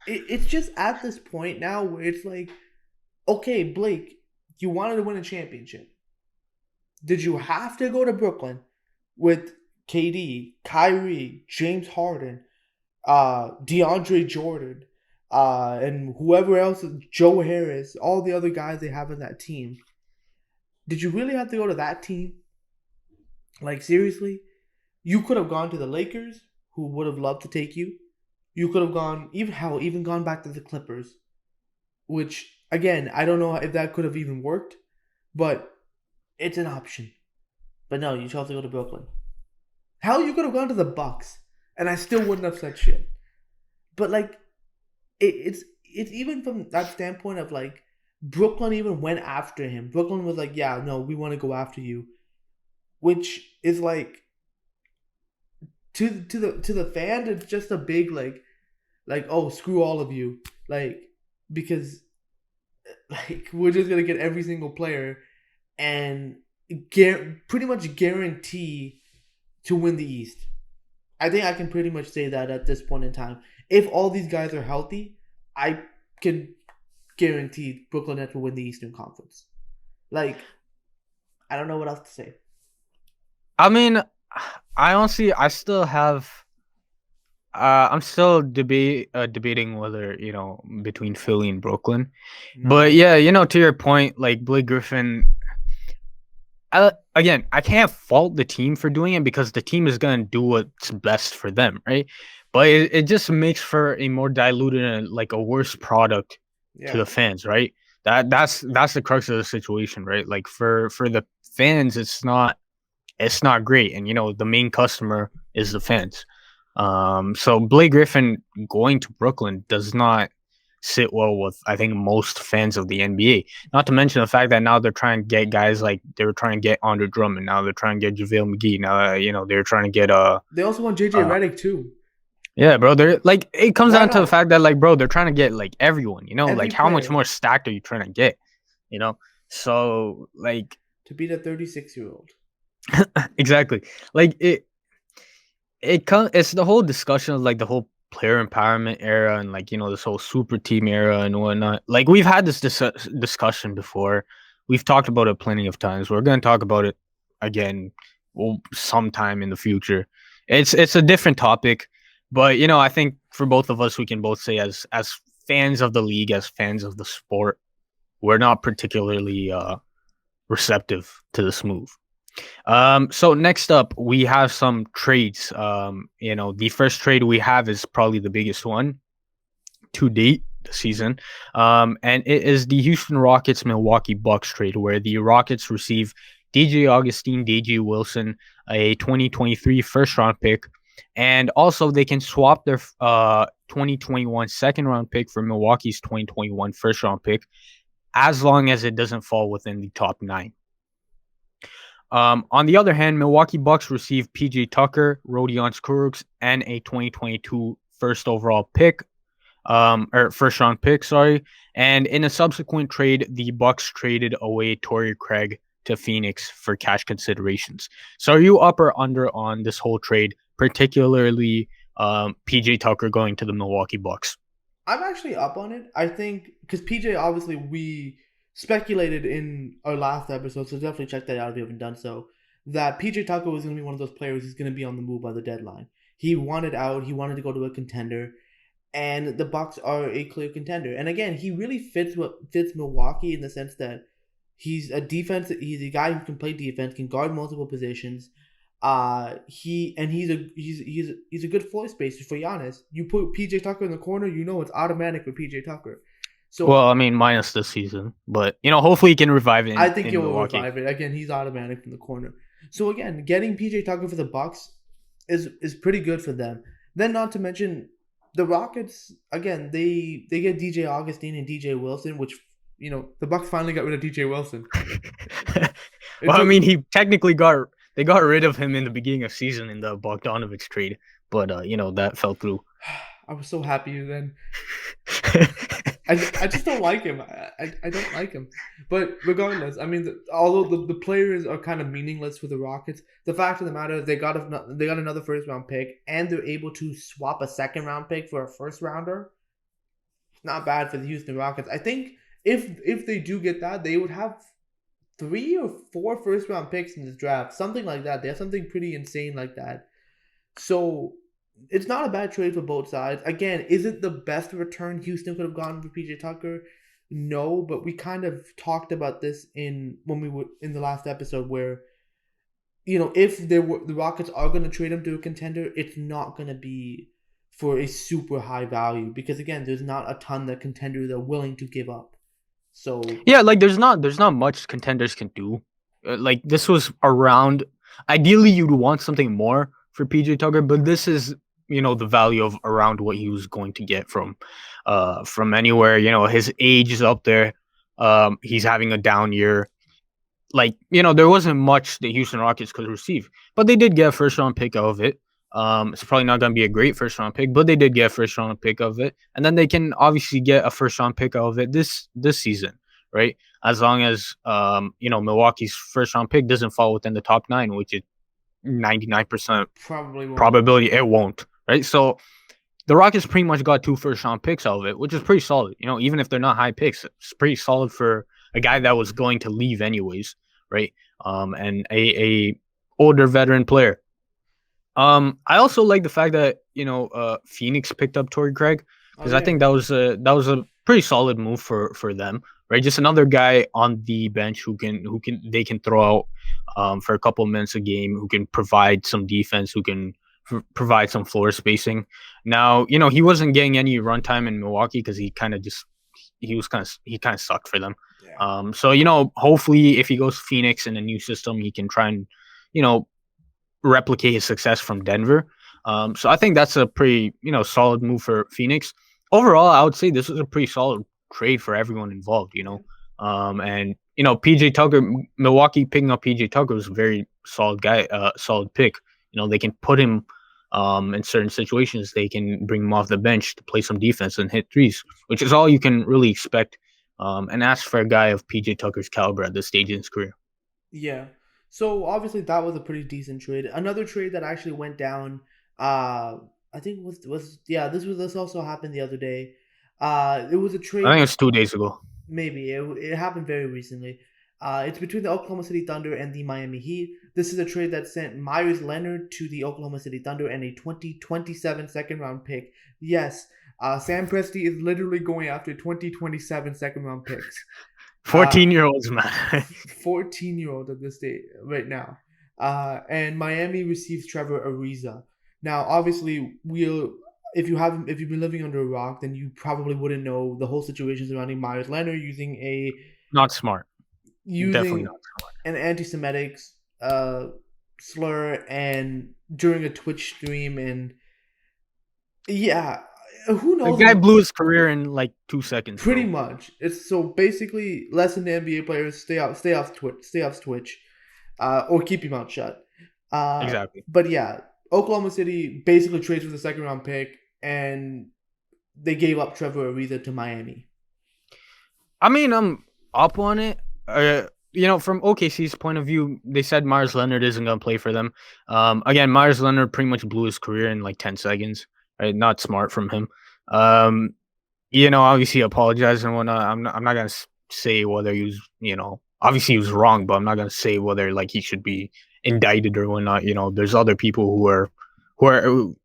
it's just at this point now where it's like, okay, Blake, you wanted to win a championship. Did you have to go to Brooklyn with KD, Kyrie, James Harden, DeAndre Jordan, and whoever else, Joe Harris, all the other guys they have in that team. Did you really have to go to that team? Like, seriously? You could have gone to the Lakers, who would have loved to take you. You could have gone, even gone back to the Clippers, which, again, I don't know if that could have even worked, but it's an option. But no, you chose to go to Brooklyn. Hell, you could have gone to the Bucks, and I still wouldn't have said shit. But, like, it's even from that standpoint of, like, Brooklyn even went after him. Brooklyn was like, yeah, no, we want to go after you. Which is, like, to the fans, it's just a big, like, oh, screw all of you. Like, because, like, we're just going to get every single player and pretty much guarantee to win the East. I think I can pretty much say that at this point in time. If all these guys are healthy, I can guarantee Brooklyn Nets will win the Eastern Conference. Like, I don't know what else to say. I mean, I still have. I'm still debating whether between Philly and Brooklyn, but yeah, to your point, like Blake Griffin. Again, I can't fault the team for doing it because the team is gonna do what's best for them, right? But it just makes for a more diluted and like a worse product to the fans, right? That's the crux of the situation, right? Like for the fans, it's not great, and the main customer is the fans. So Blake Griffin going to Brooklyn does not sit well with, I think, most fans of the NBA. Not to mention the fact that now they're trying to get guys like they were trying to get Andre Drummond. Now they're trying to get JaVale McGee. Now they're trying to get They also want JJ Redick too. Yeah, bro. They're like, it comes down to the fact that, like, bro, they're trying to get like everyone. Like how much more stacked are you trying to get? So like to beat a 36-year-old. Exactly. Like it's the whole discussion of like the whole player empowerment era and like this whole super team era and whatnot. Like we've had this discussion before. We've talked about it plenty of times. We're going to talk about it again sometime in the future. It's a different topic, but I think for both of us, we can both say as fans of the league, as fans of the sport, we're not particularly receptive to this move. So next up, we have some trades. The first trade we have is probably the biggest one to date this season. And it is the Houston Rockets Milwaukee Bucks trade, where the Rockets receive DJ Augustine, DJ Wilson, a 2023 first round pick, and also they can swap their 2021 second round pick for Milwaukee's 2021 first round pick, as long as it doesn't fall within the top 9. On the other hand, Milwaukee Bucks received PJ Tucker, Rodion Kurucs, and a 2022 first overall pick, or first round pick, sorry. And in a subsequent trade, the Bucks traded away Torrey Craig to Phoenix for cash considerations. So are you up or under on this whole trade, particularly PJ Tucker going to the Milwaukee Bucks? I'm actually up on it. I think because PJ, obviously, we speculated in our last episode, so definitely check that out if you haven't done so, that PJ Tucker was going to be one of those players who's going to be on the move by the deadline. He wanted out. He wanted to go to a contender, and the Bucks are a clear contender. And again, he really fits Milwaukee in the sense that he's a guy who can play defense, can guard multiple positions. He's a good floor spacer for Giannis. You put PJ Tucker in the corner, it's automatic for PJ Tucker. So, well, I mean, minus this season, but hopefully he can revive it. I think he will revive it. Again, he's automatic from the corner. So again, getting PJ Tucker for the Bucks is pretty good for them. Then, not to mention the Rockets. Again, they get DJ Augustine and DJ Wilson, which the Bucks finally got rid of DJ Wilson. Well, I mean, he technically they got rid of him in the beginning of season in the Bogdanovich trade, but that fell through. I was so happy then. I just don't like him. I don't like him. But regardless, I mean, although the players are kind of meaningless for the Rockets, the fact of the matter is they got another first round pick, and they're able to swap a second round pick for a first rounder. It's not bad for the Houston Rockets. I think if they do get that, they would have 3 or 4 first round picks in this draft, something like that. They have something pretty insane like that. So it's not a bad trade for both sides. Again, is it the best return Houston could have gotten for PJ Tucker? No, but we kind of talked about this when we were in the last episode where, if the Rockets are going to trade him to a contender, it's not going to be for a super high value because again, there's not a ton that contenders are willing to give up. So yeah, like there's not much contenders can do. Like this was around. Ideally, you'd want something more for PJ Tucker, but this is the value of around what he was going to get from anywhere. His age is up there. He's having a down year. Like there wasn't much the Houston Rockets could receive, but they did get a first round pick out of it. It's probably not going to be a great first round pick, but they did get a first round pick of it, and then they can obviously get a first round pick out of it this season, right? As long as Milwaukee's first round pick doesn't fall within the top 9, which is 99% probably won't. probability it won't, right? So the Rockets pretty much got 2 first round picks out of it, which is pretty solid. Even if they're not high picks, it's pretty solid for a guy that was going to leave anyways, right? And a older veteran player. I also like the fact that Phoenix picked up Torrey Craig because I think that was a pretty solid move for them, right? Just another guy on the bench who they can throw out for a couple of minutes a game, who can provide some defense, who can provide some floor spacing. Now, he wasn't getting any runtime in Milwaukee because he kind of sucked for them. Yeah. So hopefully if he goes to Phoenix in a new system, he can try and replicate his success from Denver. So I think that's a pretty solid move for Phoenix. Overall, I would say this was a pretty solid trade for everyone involved. And PJ Tucker, Milwaukee picking up PJ Tucker was a very solid guy, solid pick. They can put him in certain situations. They can bring him off the bench to play some defense and hit threes, which is all you can really expect and ask for a guy of PJ Tucker's caliber at this stage in his career. Yeah. So obviously that was a pretty decent trade. Another trade that actually went down, I think this also happened the other day. It was a trade. I think it's 2 days ago. Maybe it happened very recently. It's between the Oklahoma City Thunder and the Miami Heat. This is a trade that sent Myers Leonard to the Oklahoma City Thunder and a 2027 second round pick. Yes, Sam Presti is literally going after 2027 second round picks. 14-year-olds, man. 14-year-old at this stage right now. And Miami receives Trevor Ariza. Now, obviously, if you've been living under a rock, then you probably wouldn't know the whole situation surrounding Myers Leonard using not smart. Definitely not smart. An anti-Semitic slur and during a Twitch stream, and yeah, who knows? The guy blew his career in like 2 seconds. Pretty much. It's so basically lesson to NBA players: stay off Twitch, or keep your mouth shut. Exactly. But yeah, Oklahoma City basically trades for the second round pick, and they gave up Trevor Ariza to Miami. I mean, I'm up on it. From OKC's point of view, they said Myers Leonard isn't going to play for them. Again, Myers Leonard pretty much blew his career in like 10 seconds. Right? Not smart from him. Obviously apologize and whatnot. I'm not going to say whether he was, obviously he was wrong, but I'm not going to say whether like he should be indicted or whatnot. There's other people who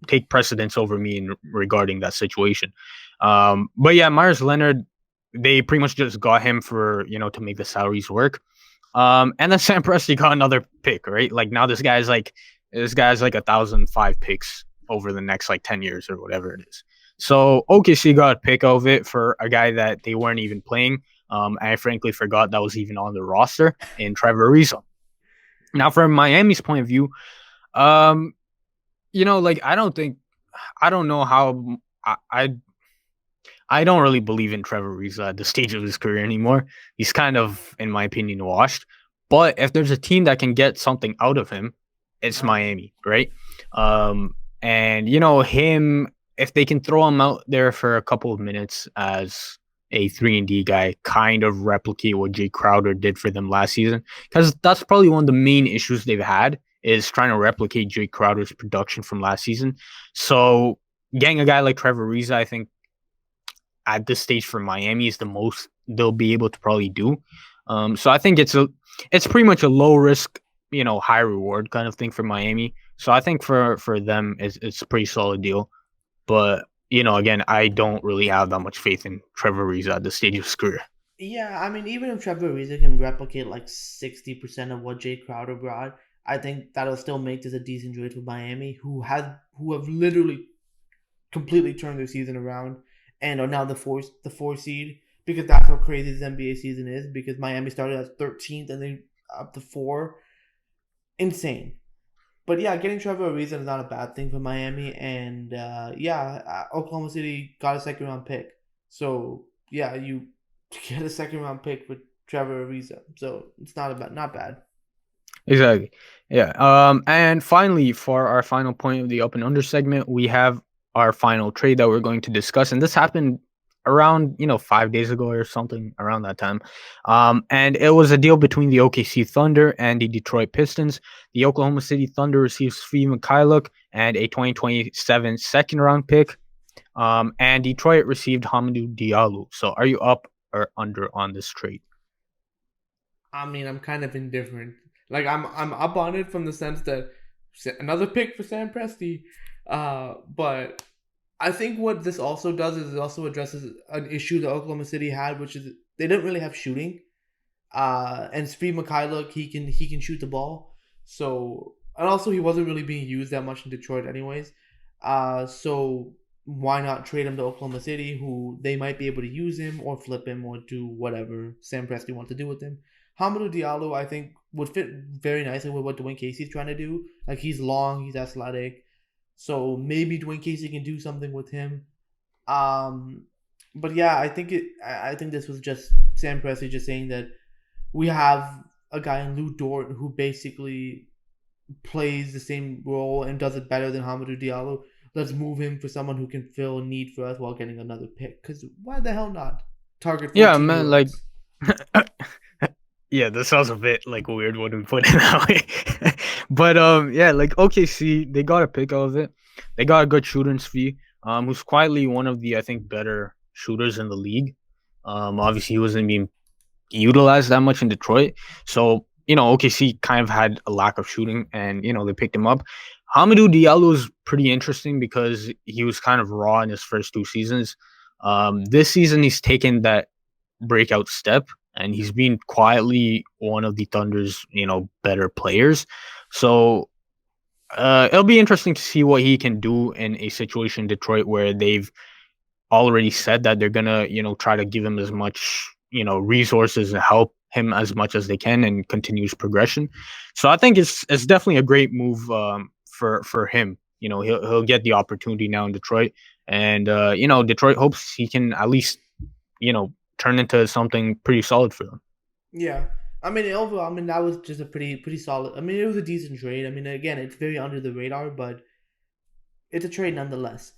take precedence over me regarding that situation. But yeah, Myers Leonard, they pretty much just got him for to make the salaries work. And then Sam Presti got another pick, right? Like now this guy's like 1,005 picks over the next like 10 years or whatever it is. So OKC got a pick of it for a guy that they weren't even playing. I frankly forgot that was even on the roster in Trevor Ariza. Now, from Miami's point of view, like I don't know how I don't really believe in Trevor Ariza at the stage of his career anymore. He's kind of, in my opinion, washed. But if there's a team that can get something out of him, it's Miami, right? And him, if they can throw him out there for a couple of minutes as a 3-and-D guy, kind of replicate what Jay Crowder did for them last season, because that's probably one of the main issues they've had is trying to replicate Jay Crowder's production from last season. So getting a guy like Trevor Ariza, I think at this stage for Miami is the most they'll be able to probably do. So I think it's pretty much a low risk, high reward kind of thing for Miami. So I think for them, it's a pretty solid deal. But again, I don't really have that much faith in Trevor Ariza at this stage of his career. Yeah, I mean, even if Trevor Ariza can replicate like 60% of what Jay Crowder brought, I think that'll still make this a decent trade for Miami, who have literally completely turned their season around and are now the four seed, because that's how crazy this NBA season is. Because Miami started as 13th and they up to 4, insane. But yeah, getting Trevor Ariza is not a bad thing for Miami, and Oklahoma City got a second round pick. So yeah, you get a second round pick with Trevor Ariza, so it's not bad. Exactly. Yeah. And finally, for our final point of the up and under segment, we have our final trade that we're going to discuss, and this happened around 5 days ago or something around that time. And it was a deal between the OKC Thunder and the Detroit Pistons. The Oklahoma City Thunder receives Svi Mikhailuk and a 2027 second round pick. And Detroit received Hamidou Diallo. So, are you up or under on this trade? I mean, I'm kind of indifferent. Like I'm up on it from the sense that another pick for Sam Presti, but I think what this also does is it also addresses an issue that Oklahoma City had, which is they didn't really have shooting. And Svi Mikhailuk, he can shoot the ball. So, and also he wasn't really being used that much in Detroit anyways. So why not trade him to Oklahoma City, who they might be able to use him or flip him or do whatever Sam Presti wants to do with him. Hamidou Diallo, I think, would fit very nicely with what Dwane Casey's trying to do. Like, he's long, he's athletic, so maybe Dwane Casey can do something with him. Um, but yeah, I think this was just Sam Presti just saying that we have a guy in Lou Dort who basically plays the same role and does it better than Hamidou Diallo. Let's move him for someone who can fill a need for us while getting another pick. Because why the hell not? Target Yeah, 14 man. year Like, olds. yeah, this sounds a bit like weird when we put it that way. But yeah, like OKC, they got a pick out of it. They got a good shooter in Svi, who's quietly one of the I think better shooters in the league. Obviously he wasn't being utilized that much in Detroit, so OKC kind of had a lack of shooting, and they picked him up. Hamidou Diallo is pretty interesting because he was kind of raw in his first 2 seasons. This season he's taken that breakout step, and he's been quietly one of the Thunder's better players. So it'll be interesting to see what he can do in a situation in Detroit where they've already said that they're gonna try to give him as much resources and help him as much as they can and continues progression. So I think it's definitely a great move for him. He'll get the opportunity now in Detroit, and Detroit hopes he can at least turn into something pretty solid for them. Yeah. I mean, overall, I mean, that was just a pretty solid. I mean, it was a decent trade. I mean, again, it's very under the radar, but it's a trade nonetheless.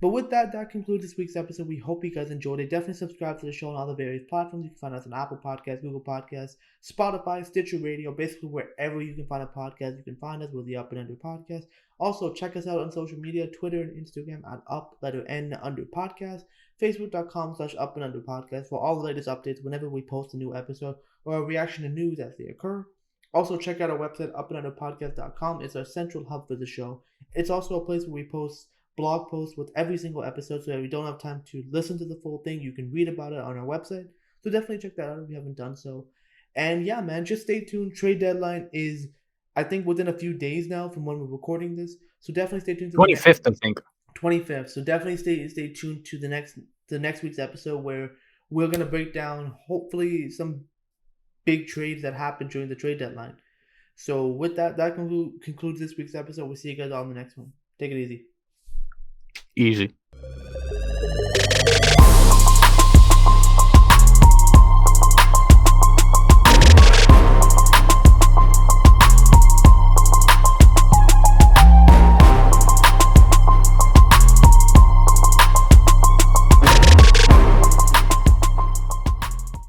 But with that, that concludes this week's episode. We hope you guys enjoyed it. Definitely subscribe to the show on all the various platforms. You can find us on Apple Podcasts, Google Podcasts, Spotify, Stitcher Radio, basically wherever you can find a podcast, you can find us with the Up and Under Podcast. Also, check us out on social media, Twitter and Instagram at Up Letter N Under Podcast, Facebook.com/Up and Under Podcast for all the latest updates whenever we post a new episode or a reaction to news as they occur. Also, check out our website, upandunderpodcast.com. It's our central hub for the show. It's also a place where we post blog posts with every single episode, so if you don't have time to listen to the full thing, you can read about it on our website. So definitely check that out if you haven't done so. And yeah, man, just stay tuned. Trade deadline is, I think, within a few days now from when we're recording this. So definitely stay tuned to 25th, I think. 25th. So definitely stay tuned to the next week's episode where we're gonna break down hopefully some big trades that happened during the trade deadline. So with that concludes this week's episode. We'll see you guys on the next one. Take it easy. Easy.